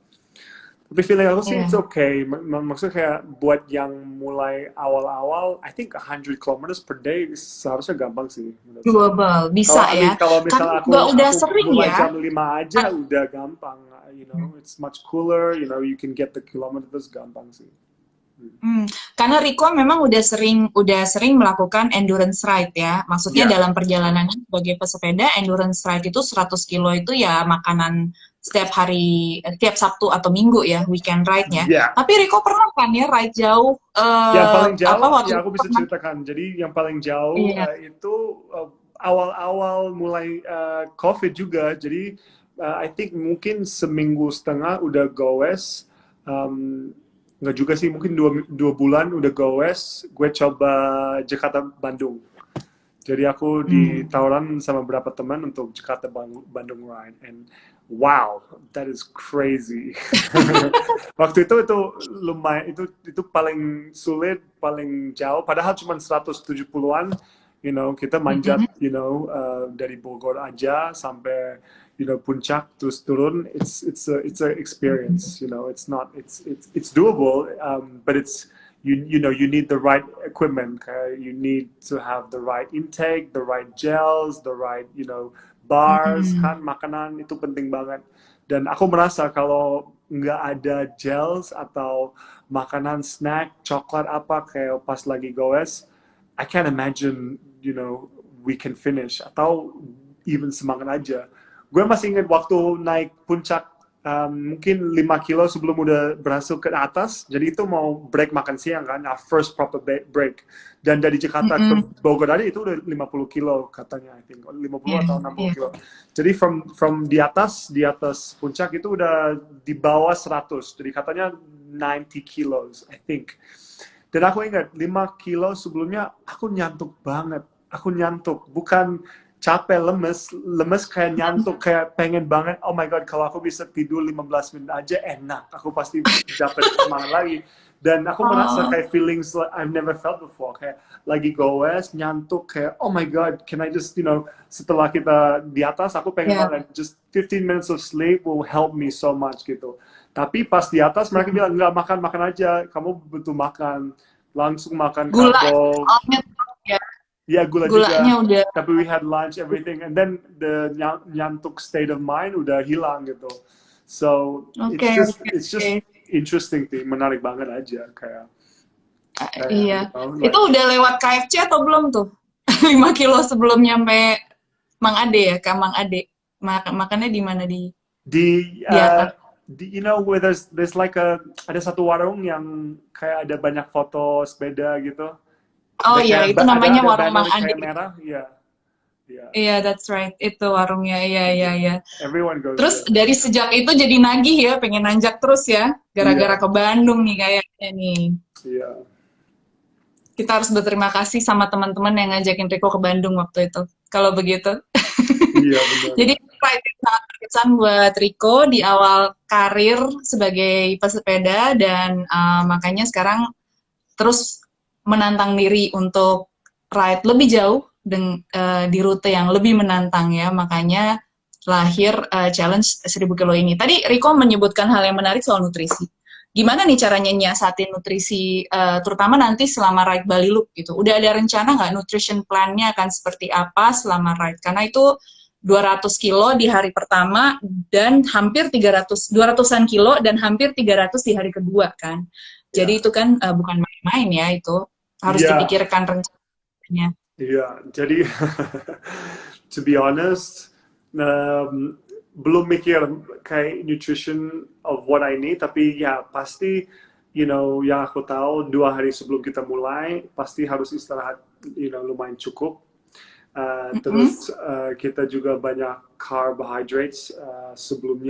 Tapi feeling aku sih it's okay. Maksudnya kayak buat yang mulai awal-awal, I think 100 kilometers per day seharusnya gampang sih. Doable, bisa ya. Kalau misalnya aku udah sering mulai ya. jam 5 aja udah gampang. You know, it's much cooler. You know, you can get the kilometers gampang sih. Karena Riko memang udah sering melakukan endurance ride ya. Maksudnya dalam perjalanan sebagai pesepeda, endurance ride itu 100 kilo itu ya makanan setiap hari, tiap Sabtu atau Minggu ya, weekend ride-nya. Tapi Riko pernah kan ya ride jauh? Yang paling jauh, ya aku bisa ceritakan. Jadi yang paling jauh itu awal-awal mulai COVID juga. Jadi I think mungkin seminggu setengah udah goes. Nggak juga sih, mungkin 2 bulan udah goes. Gue coba Jakarta Bandung. Jadi aku ditawaran sama beberapa teman untuk Jakarta Bandung ride, and wow, that is crazy. Waktu itu lumayan, itu paling sulit, paling jauh. Padahal cuma 170-an, you know, kita manjat, you know, dari Bogor aja sampai, you know, puncak terus turun. It's a experience, you know. It's doable, but it's you know, you need the right equipment. You need to have the right intake, the right gels, the right, you know, bars, kan, makanan itu penting banget. Dan aku merasa kalau nggak ada gels atau makanan snack, coklat apa kayak pas lagi goes, I can't imagine, you know, we can finish atau even semangat aja. Gue masih ingat waktu naik puncak, mungkin 5 kilo sebelum udah berhasil ke atas, jadi itu mau break makan siang kan, our first proper break. Dan dari Jakarta ke Bogor tadi itu udah 50 kilo katanya, I think 50 atau 60 kilo. Jadi from di atas puncak itu udah di bawah 100, jadi katanya 90 kilos, I think. Dan aku ingat 5 kilo sebelumnya aku nyantuk banget, bukan capek, lemes kayak nyantuk, kayak pengen banget, oh my god, kalau aku bisa tidur 15 menit aja enak, aku pasti dapat semangat lagi. Dan aku merasa kayak feelings like I've never felt before, kayak lagi goes, nyantuk, kayak oh my god, can I just, you know, setelah kita di atas, aku pengen banget, just 15 minutes of sleep will help me so much gitu. Tapi pas di atas mereka bilang, nggak, makan aja, kamu butuh makan, langsung makan karbo. Ya, gulanya juga. Udah. Tapi we had lunch, everything, and then the nyantuk state of mind udah hilang gitu. So it's just interesting sih, menarik banget aja kayak. Iya. Like, itu udah lewat KFC atau belum tuh? 5 kilo sebelum nyampe Mang Ade ya, ke Mang Ade. Makannya di mana di atas? You know where there's like ada satu warung yang kayak ada banyak foto sepeda gitu. Oh iya, itu namanya warung Mang Ade. Merah, iya. Iya, that's right. Itu warungnya, iya. Everyone goes. Terus dari sejak itu jadi nagih ya, pengen nanjak terus ya, gara-gara ke Bandung nih kayaknya nih. Iya. Kita harus berterima kasih sama teman-teman yang ngajakin Riko ke Bandung waktu itu. Kalau begitu. Iya, benar. Jadi sangat berkesan buat Riko di awal karir sebagai pesepeda, dan makanya sekarang terus menantang diri untuk ride lebih jauh di rute yang lebih menantang ya, makanya lahir challenge 1000 kilo ini. Tadi Riko menyebutkan hal yang menarik soal nutrisi. Gimana nih caranya nyiasatin nutrisi, terutama nanti selama ride Bali Loop gitu? Udah ada rencana nggak nutrition plan-nya akan seperti apa selama ride? Karena itu 200 kilo di hari pertama dan hampir 200-an kilo dan hampir 300 di hari kedua kan. Jadi itu kan bukan main-main ya, itu harus dipikirkan rencananya. Iya, jadi to be honest, belum mikir kayak nutrition of what I need, tapi ya pasti yang aku tahu 2 hari sebelum kita mulai pasti harus istirahat lumayan cukup. Terus kita juga banyak carbohydrates sebelum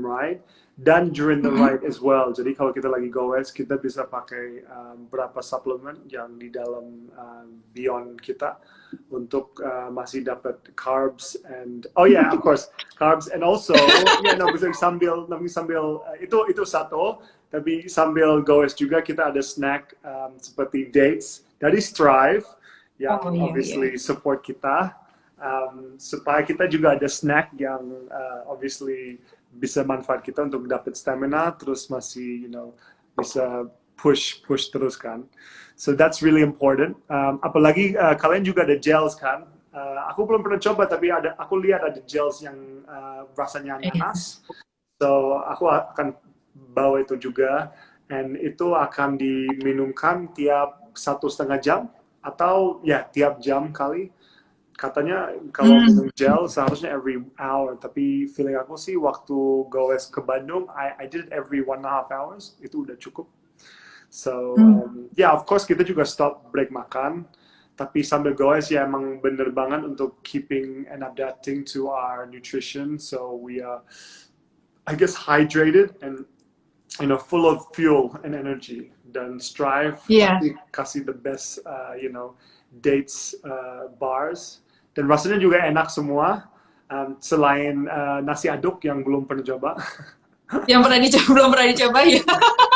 ride dan during the ride as well. Jadi kalau kita lagi goes, kita bisa pakai berapa suplemen yang di dalam Beyond kita untuk masih dapat carbs and of course carbs and also bisa sambil itu satu, tapi sambil goes juga kita ada snack seperti dates dari Strive yang obviously support kita, supaya kita juga ada snack yang obviously bisa manfaat kita untuk dapat stamina, terus masih bisa push terus kan. So that's really important. Apalagi kalian juga ada gels kan. Aku belum pernah coba, tapi aku lihat ada gels yang rasanya nanas. So aku akan bawa itu juga, and itu akan diminumkan tiap 1,5 jam atau tiap jam kali. Katanya kalau minum gel seharusnya every hour, tapi feeling aku sih waktu goes ke Bandung, I did it every 1.5 hours, itu udah cukup. So of course kita juga stop break makan, tapi sambil goes emang bener banget untuk keeping and adapting to our nutrition, so we are I guess hydrated and full of fuel and energy. Dan Strive kasih the best dates bars. Dan rasanya juga enak semua, selain nasi aduk yang belum pernah coba. Yang belum pernah dicoba ya.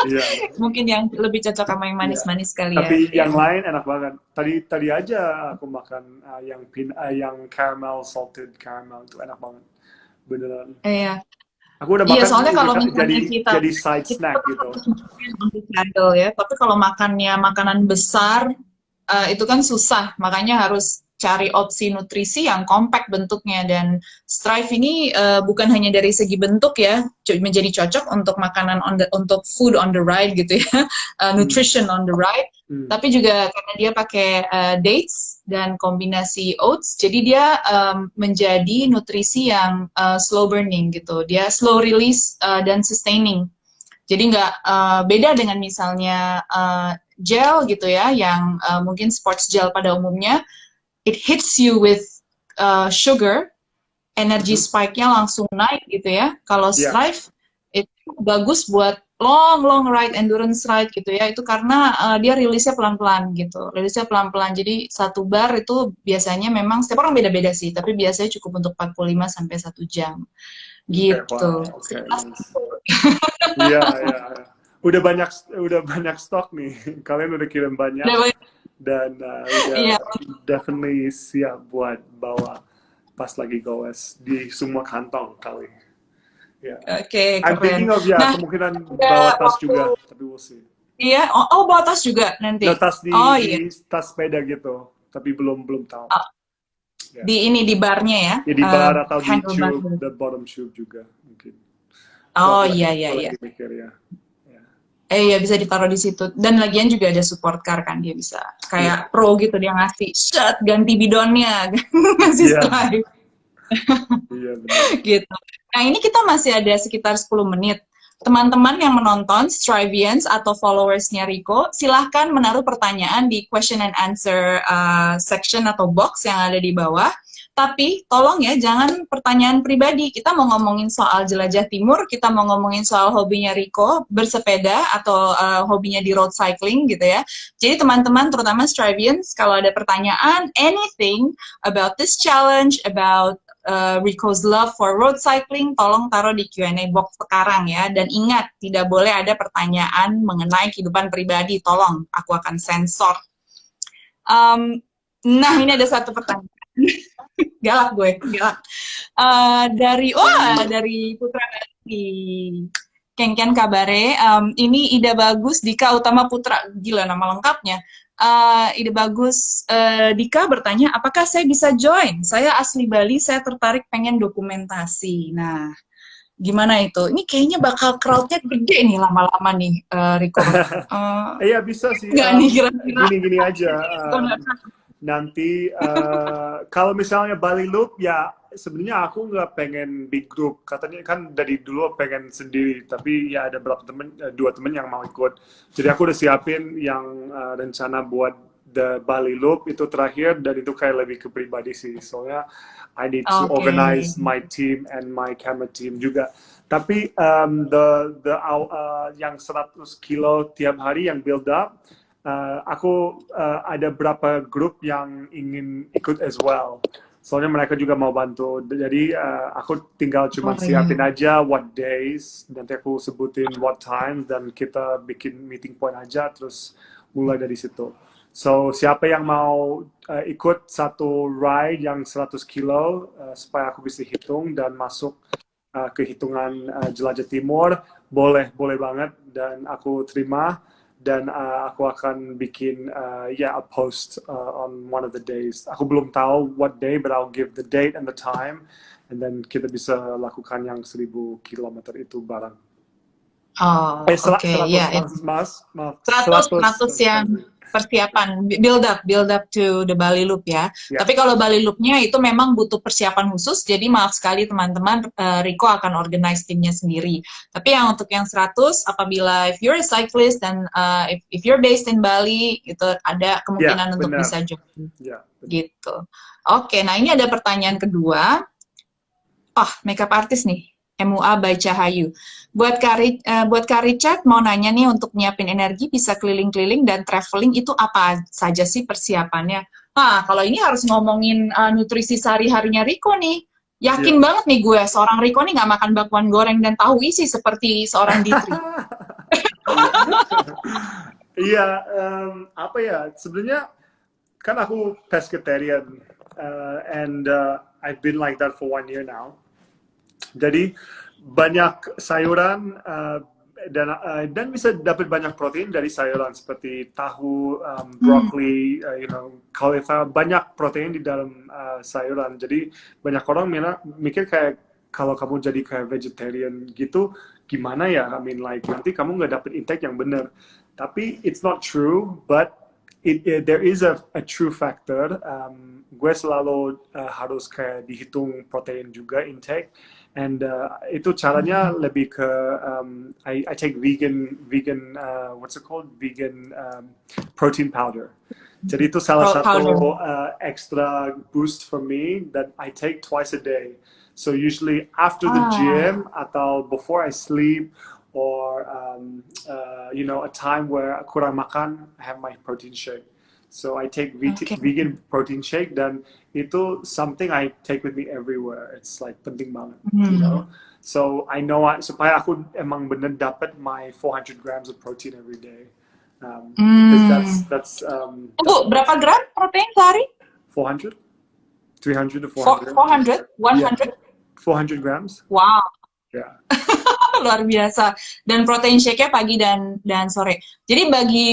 Yeah. Mungkin yang lebih cocok sama yang manis-manis kali ya. Tapi yang lain enak banget. Tadi aja aku makan yang caramel, salted caramel, itu enak banget. Beneran. Iya. Aku udah makan soalnya kalau misalnya jadi side snack gitu. Ya. Tapi kalau makannya makanan besar, itu kan susah. Makanya harus cari opsi nutrisi yang compact bentuknya, dan Strive ini bukan hanya dari segi bentuk ya menjadi cocok untuk makanan untuk food on the ride gitu ya, nutrition on the ride, tapi juga karena dia pakai dates dan kombinasi oats, jadi dia menjadi nutrisi yang slow burning gitu, dia slow release dan sustaining. Jadi nggak beda dengan misalnya gel gitu ya, yang mungkin sports gel pada umumnya. It hits you with sugar, energy spike-nya langsung naik gitu ya. Kalau Strive itu bagus buat long ride, endurance ride gitu ya. Itu karena dia rilisnya pelan-pelan gitu. Rilisnya pelan-pelan. Jadi 1 bar itu biasanya memang setiap orang beda-beda sih, tapi biasanya cukup untuk 45 sampai 1 jam. Gitu. Iya. Udah banyak stok nih. Kalian udah kirim banyak. Dan definitely siap buat bawa pas lagi goes di semua kantong kali. Oke, I'm thinking of kemungkinan bawa tas juga, tapi we'll see. Iya, bawa tas juga nanti. Tas di tas sepeda gitu, tapi belum tahu. Di barnya ya? Di bar atau di tube, the bottom tube juga mungkin. Iya. Mikir ya. Ya bisa ditaruh di situ, dan lagian juga ada support car kan, dia bisa kayak pro gitu, dia ngasih ganti bidonnya, ngasih Strive. Iya benar. Gitu. Nah ini kita masih ada sekitar 10 menit. Teman-teman yang menonton Strivians atau followersnya Rico, silahkan menaruh pertanyaan di question and answer section atau box yang ada di bawah. Tapi tolong ya, jangan pertanyaan pribadi. Kita mau ngomongin soal jelajah timur, kita mau ngomongin soal hobinya Rico, bersepeda, atau hobinya di road cycling gitu ya. Jadi teman-teman, terutama Strivians, kalau ada pertanyaan, anything about this challenge, about Rico's love for road cycling, tolong taruh di Q&A box sekarang ya. Dan ingat, tidak boleh ada pertanyaan mengenai kehidupan pribadi. Tolong, aku akan sensor. Nah, ini ada satu pertanyaan. Galak gue, galak. Dari Putra Bakti. Kengken kabare, ini ide bagus Dika Utama Putra, gila nama lengkapnya. Ide bagus, Dika bertanya, apakah saya bisa join? Saya asli Bali, saya tertarik pengen dokumentasi. Nah, gimana itu? Ini kayaknya bakal crowd-nya gede nih lama-lama nih, Rico. Iya bisa sih. Gini aja. Nanti kalau misalnya Bali Loop ya sebenarnya aku nggak pengen big group. Katanya kan dari dulu pengen sendiri, tapi ya ada beberapa temen, dua temen yang mau ikut. Jadi aku udah siapin yang rencana buat the Bali Loop itu terakhir, dan itu kayak lebih ke pribadi sih. Soalnya I need to Oke. organize my team and my camera team juga. Tapi yang 100 kilo tiap hari yang build up, aku ada berapa grup yang ingin ikut as well. Soalnya mereka juga mau bantu. Jadi aku tinggal cuma siapin aja what days, nanti aku sebutin what times, dan kita bikin meeting point aja, terus mulai dari situ. So siapa yang mau ikut satu ride yang 100 kilo supaya aku bisa hitung dan masuk ke hitungan Jelajah Timur, boleh banget, dan aku terima. Dan aku akan bikin a post on one of the days. Aku belum tahu what day, but I'll give the date and the time, and then kita bisa lakukan yang 1000 kilometer itu bareng. Oh, oke, 100, ya. maaf, 100 yang persiapan, build up to the Bali Loop ya. Ya. Tapi kalau Bali Loop-nya itu memang butuh persiapan khusus, jadi maaf sekali teman-teman, Rico akan organize timnya sendiri. Tapi yang untuk yang 100, apabila if you're a cyclist dan if you're based in Bali, itu ada kemungkinan untuk benar. bisa join. Ya, Gitu. Oke, nah ini ada pertanyaan kedua. Makeup artist nih. MUA by Cahayu. Buat Kak Richard mau nanya nih, untuk nyiapin energi bisa keliling-keliling dan traveling itu apa saja sih persiapannya? Kalau ini harus ngomongin nutrisi sehari-harinya Rico nih. Yakin banget nih gue, seorang Rico nih nggak makan bakwan goreng dan tahu isi seperti seorang Ditri. Iya, apa ya, sebenarnya kan aku pescatarian, and I've been like that for 1 year now. Jadi banyak sayuran, dan bisa dapat banyak protein dari sayuran seperti tahu, broccoli, cauliflower, banyak protein di dalam sayuran. Jadi banyak orang mikir kayak kalau kamu jadi kayak vegetarian gitu, gimana ya? I mean, like nanti kamu nggak dapet intake yang benar. Tapi it's not true, but there is a true factor. Gue selalu harus kayak dihitung protein juga intake. And itu caranya lebih ke I take vegan what's it called, vegan protein powder. Jadi itu salah satu extra boost for me that I take twice a day. So usually after the gym atau before I sleep, or a time where kurang makan, I have my protein shake. So I take vegan protein shake, dan itu something I take with me everywhere. It's like penting banget, you know. So I know supaya aku emang bener dapat my 400 grams of protein every day. Because that's berapa gram protein sehari? 400, 300 to 400, 400. 100, 400 grams. Wow. Yeah. Luar biasa. Dan protein shake-nya pagi dan sore. Jadi bagi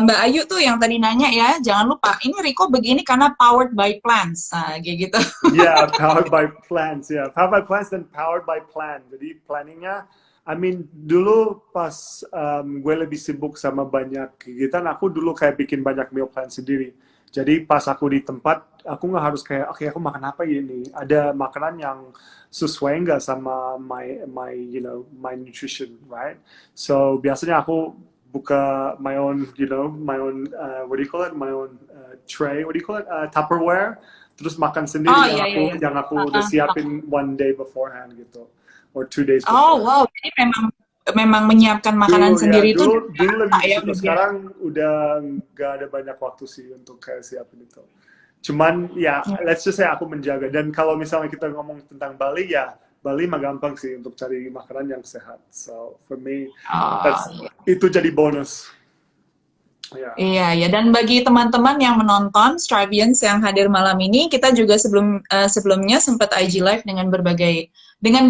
Mbak Ayu tuh yang tadi nanya ya, jangan lupa, ini Rico begini karena powered by plants. Kayak gitu. Yeah, powered by plants. Yeah, powered by plants dan powered by plan. Jadi planningnya, I mean, dulu pas gue lebih sibuk sama banyak kegiatan, aku dulu kayak bikin banyak meal plan sendiri. Jadi pas aku di tempat, aku nggak harus kayak, oke, aku makan apa ini? Ada makanan yang sesuai nggak sama my nutrition, right? So biasanya aku buka my own what do you call it? My own tray, what do you call it? Tupperware. Terus makan sendiri yang aku udah siapin 1 day beforehand gitu, or 2 days before. Wow, jadi memang menyiapkan makanan sendiri itu dulu lebih sekarang udah nggak ada banyak waktu sih untuk kayak siapin itu. Cuman let's just say aku menjaga. Dan kalau misalnya kita ngomong tentang Bali, Bali mah gampang sih untuk cari makanan yang sehat. So for me, itu jadi bonus. Iya, dan bagi teman-teman yang menonton Strivians yang hadir malam ini, kita juga sebelumnya sempat IG Live dengan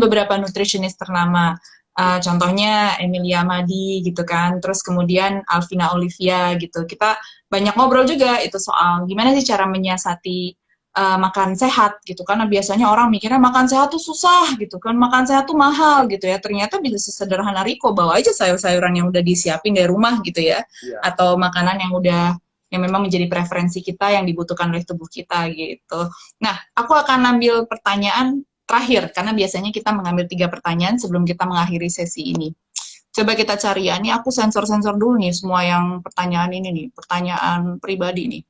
beberapa nutritionist ternama. Contohnya Emilia Madi gitu kan, terus kemudian Alvina Olivia gitu. Kita banyak ngobrol juga itu soal gimana sih cara menyiasati makan sehat gitu, karena biasanya orang mikirnya makan sehat tuh susah gitu kan, makan sehat tuh mahal gitu ya. Ternyata bisa sesederhana Rico, bawa aja sayur-sayuran yang udah disiapin dari rumah gitu ya, atau makanan yang udah yang memang menjadi preferensi kita yang dibutuhkan oleh tubuh kita gitu. Nah, aku akan ambil pertanyaan terakhir karena biasanya kita mengambil 3 pertanyaan sebelum kita mengakhiri sesi ini. Coba kita cari ya, ini aku sensor-sensor dulu nih semua yang pertanyaan ini nih, pertanyaan pribadi nih.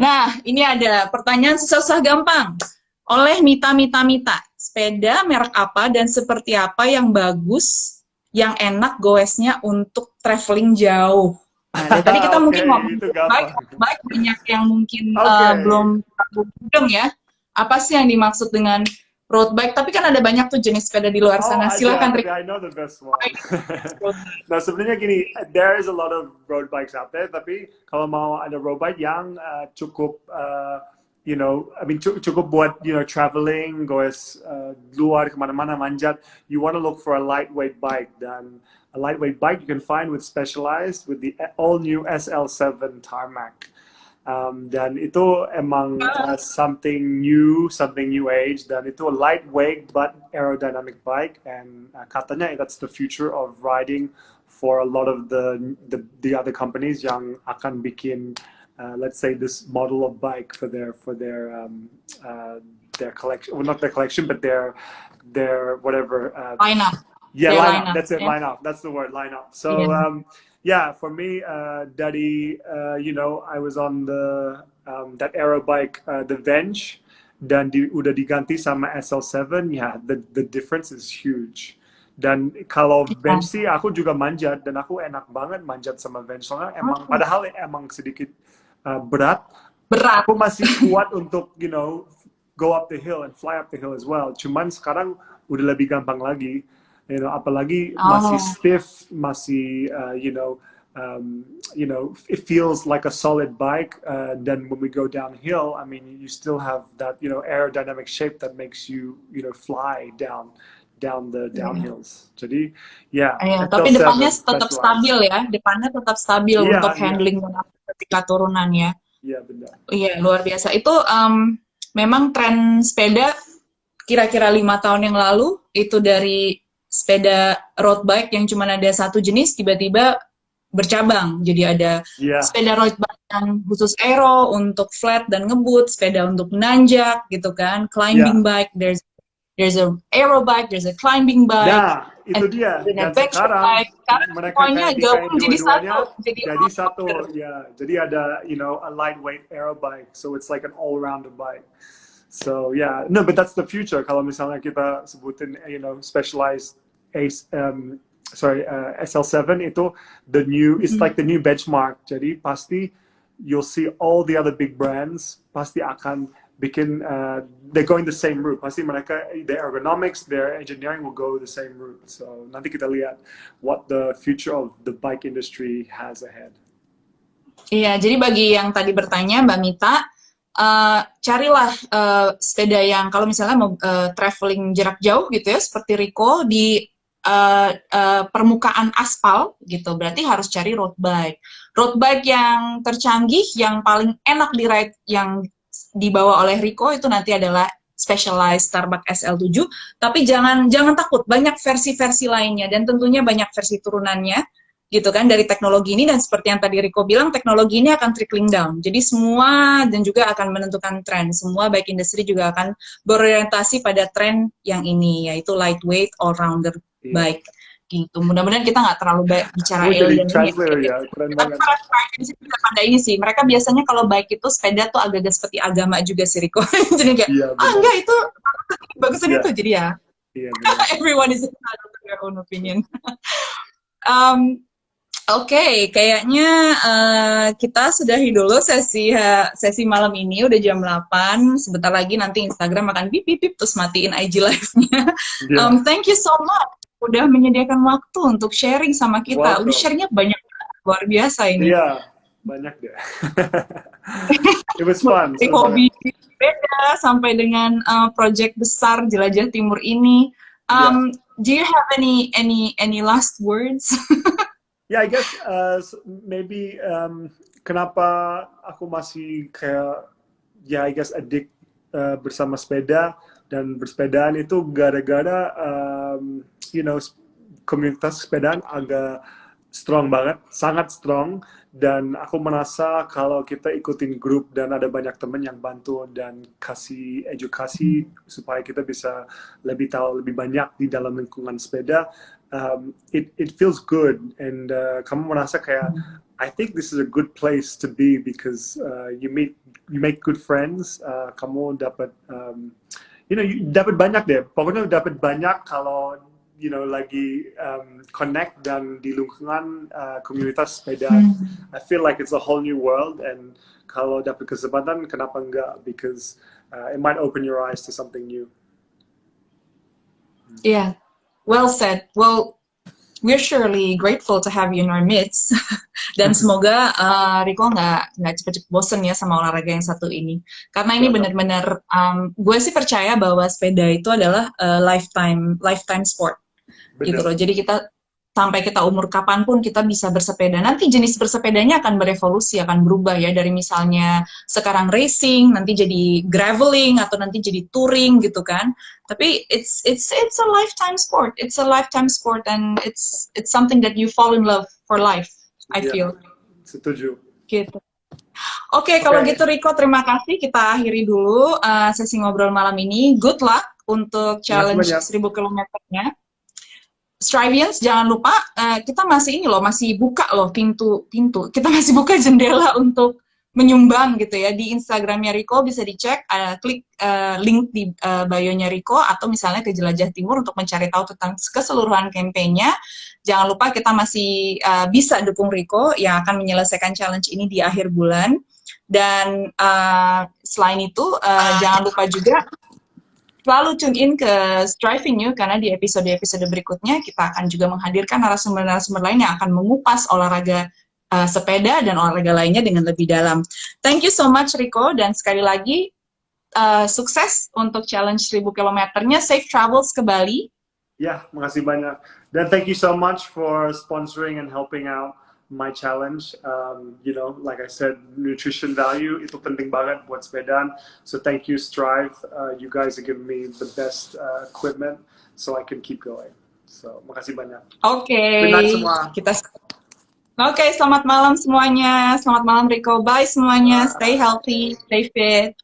Nah, ini ada pertanyaan susah-susah gampang oleh Mita. Sepeda merek apa dan seperti apa yang bagus, yang enak goesnya untuk traveling jauh? Nah, dari tadi kita mungkin ngomong itu gampang. baik banyak yang mungkin Oke. belum mudeng ya. Apa sih yang dimaksud dengan road bike? Tapi kan ada banyak tuh jenis sepeda di luar sana. Silakan, Rick. I know the best one. Nah, sebenarnya gini, there is a lot of road bikes out there, tapi kalau mau ada road bike yang cukup, cukup buat, traveling, goes luar kemana-mana, manjat, you want to look for a lightweight bike. Dan a lightweight bike you can find with Specialized, with the all-new SL7 Tarmac. Dan itu emang something new age, dan itu a lightweight but aerodynamic bike, and katanya that's the future of riding for a lot of the other companies yang akan bikin let's say this model of bike for their collection, well, not their collection but their whatever Lineup. yeah, lineup. That's it, yeah. lineup. That's the word, lineup. So, yeah, for me, Daddy, I was on that aero bike, the Venge, dan udah diganti sama SL7. Yeah, the difference is huge. Dan kalau Venge sih, aku juga manjat, dan aku enak banget manjat sama Venge. Soalnya padahal emang sedikit berat. Aku masih kuat untuk, go up the hill and fly up the hill as well. Cuman sekarang udah lebih gampang lagi. Apalagi masih stiff, masih it feels like a solid bike. Then when we go downhill, I mean, you still have that aerodynamic shape that makes you fly down the downhills. Jadi tapi depannya tetap stabil ya, depannya tetap stabil untuk handling ketika turunan ya. Iya, benar. Iya, luar biasa. Itu memang tren sepeda kira-kira 5 tahun yang lalu itu dari sepeda road bike yang cuma ada satu jenis tiba-tiba bercabang. Jadi ada sepeda road bike yang khusus aero untuk flat dan ngebut, sepeda untuk nanjak gitu kan, climbing bike, there's a aero bike, there's a climbing bike. Nah, itu dia. Dan sekarang mereka gabung jadi satu. Ya, jadi ada a lightweight aero bike, so it's like an all-rounder bike. So no, but that's the future. Kalau misalnya kita sebutin, Specialized SL7 itu it's like the new benchmark. Jadi pasti you'll see all the other big brands pasti akan bikin they're going the same route. Pasti mereka their ergonomics, their engineering will go the same route. So nanti kita lihat what the future of the bike industry has ahead. Iya, jadi bagi yang tadi bertanya Mbak Mita, carilah sepeda yang kalau misalnya mau traveling jarak jauh gitu ya, seperti Rico di permukaan aspal gitu, berarti harus cari road bike. Road bike yang tercanggih, yang paling enak di ride yang dibawa oleh Rico itu nanti adalah Specialized Tarmac SL7, tapi jangan takut, banyak versi-versi lainnya dan tentunya banyak versi turunannya gitu kan dari teknologi ini. Dan seperti yang tadi Rico bilang, teknologi ini akan trickling down. Jadi semua dan juga akan menentukan tren. Semua bike industry juga akan berorientasi pada tren yang ini, yaitu lightweight all-rounder bike gitu. Mudah-mudahan kita nggak terlalu bicara alien ini. Pada ini sih, mereka biasanya kalau bike itu sepeda tuh agak-agak seperti agama juga sih Rico. Jadi kayak, enggak itu bagusan itu. Jadi ya, everyone is entitled to their own opinion. Oke, kayaknya kita sudahi dulu sesi malam ini, udah jam 8. Sebentar lagi nanti Instagram akan bip terus matiin IG live-nya. Thank you so much udah menyediakan waktu untuk sharing sama kita. Udah share-nya banyak, luar biasa ini. Iya, banyak deh. It was fun. Hobi beda sampai dengan project besar Jelajah Timur ini. Do you have any last words? Yeah, I guess maybe kenapa aku masih kayak I guess addict bersama sepeda dan bersepedaan itu gara-gara komunitas sepedaan agak strong banget, sangat strong. Dan aku merasa kalau kita ikutin grup dan ada banyak teman yang bantu dan kasih edukasi supaya kita bisa lebih tahu lebih banyak di dalam lingkungan sepeda, it feels good. And kamu merasa kayak, I think this is a good place to be because you make good friends. Kamu dapat dapat banyak deh. Pokoknya dapat banyak kalau lagi connect dan di lingkungan komunitas sepeda. I feel like it's a whole new world, and kalau dapat kesempatan kenapa enggak, because it might open your eyes to something new. Yeah, well said. Well, we're surely grateful to have you in our midst. Dan semoga Rico nggak cepet-cepet bosen ya sama olahraga yang satu ini. Karena ini benar-benar, gue sih percaya bahwa sepeda itu adalah lifetime sport. Gitu loh. Jadi kita sampai kita umur kapanpun kita bisa bersepeda. Nanti jenis bersepedanya akan berevolusi, akan berubah ya, dari misalnya sekarang racing, nanti jadi graveling, atau nanti jadi touring gitu kan. Tapi it's a lifetime sport. It's a lifetime sport, and it's something that you fall in love for life, I feel. Setuju. Gitu. Oke, kalau gitu Rico, terima kasih. Kita akhiri dulu sesi ngobrol malam ini. Good luck untuk challenge 1000 kilometernya. Strivians, jangan lupa kita masih buka loh pintu. Kita masih buka jendela untuk menyumbang gitu ya. Di Instagramnya Rico bisa dicek, klik link di bio-nya Rico, atau misalnya ke Jelajah Timur untuk mencari tahu tentang keseluruhan kampanye-nya. Jangan lupa kita masih bisa dukung Rico yang akan menyelesaikan challenge ini di akhir bulan. Dan selain itu, jangan lupa juga selalu tune in ke Striving You, karena di episode-episode berikutnya kita akan juga menghadirkan narasumber-narasumber lain yang akan mengupas olahraga sepeda dan olahraga lainnya dengan lebih dalam. Thank you so much Rico, dan sekali lagi sukses untuk challenge 1000 kilometernya. Safe travels ke Bali. Ya, makasih banyak. Dan thank you so much for sponsoring and helping out my challenge. Like I said, nutrition value itu penting banget buat sepedaan. So thank you Strive. You guys are giving me the best equipment so I can keep going. So makasih banyak. Oke. Good night semua. Oke, selamat malam semuanya. Selamat malam Rico. Bye semuanya. Stay healthy, stay fit.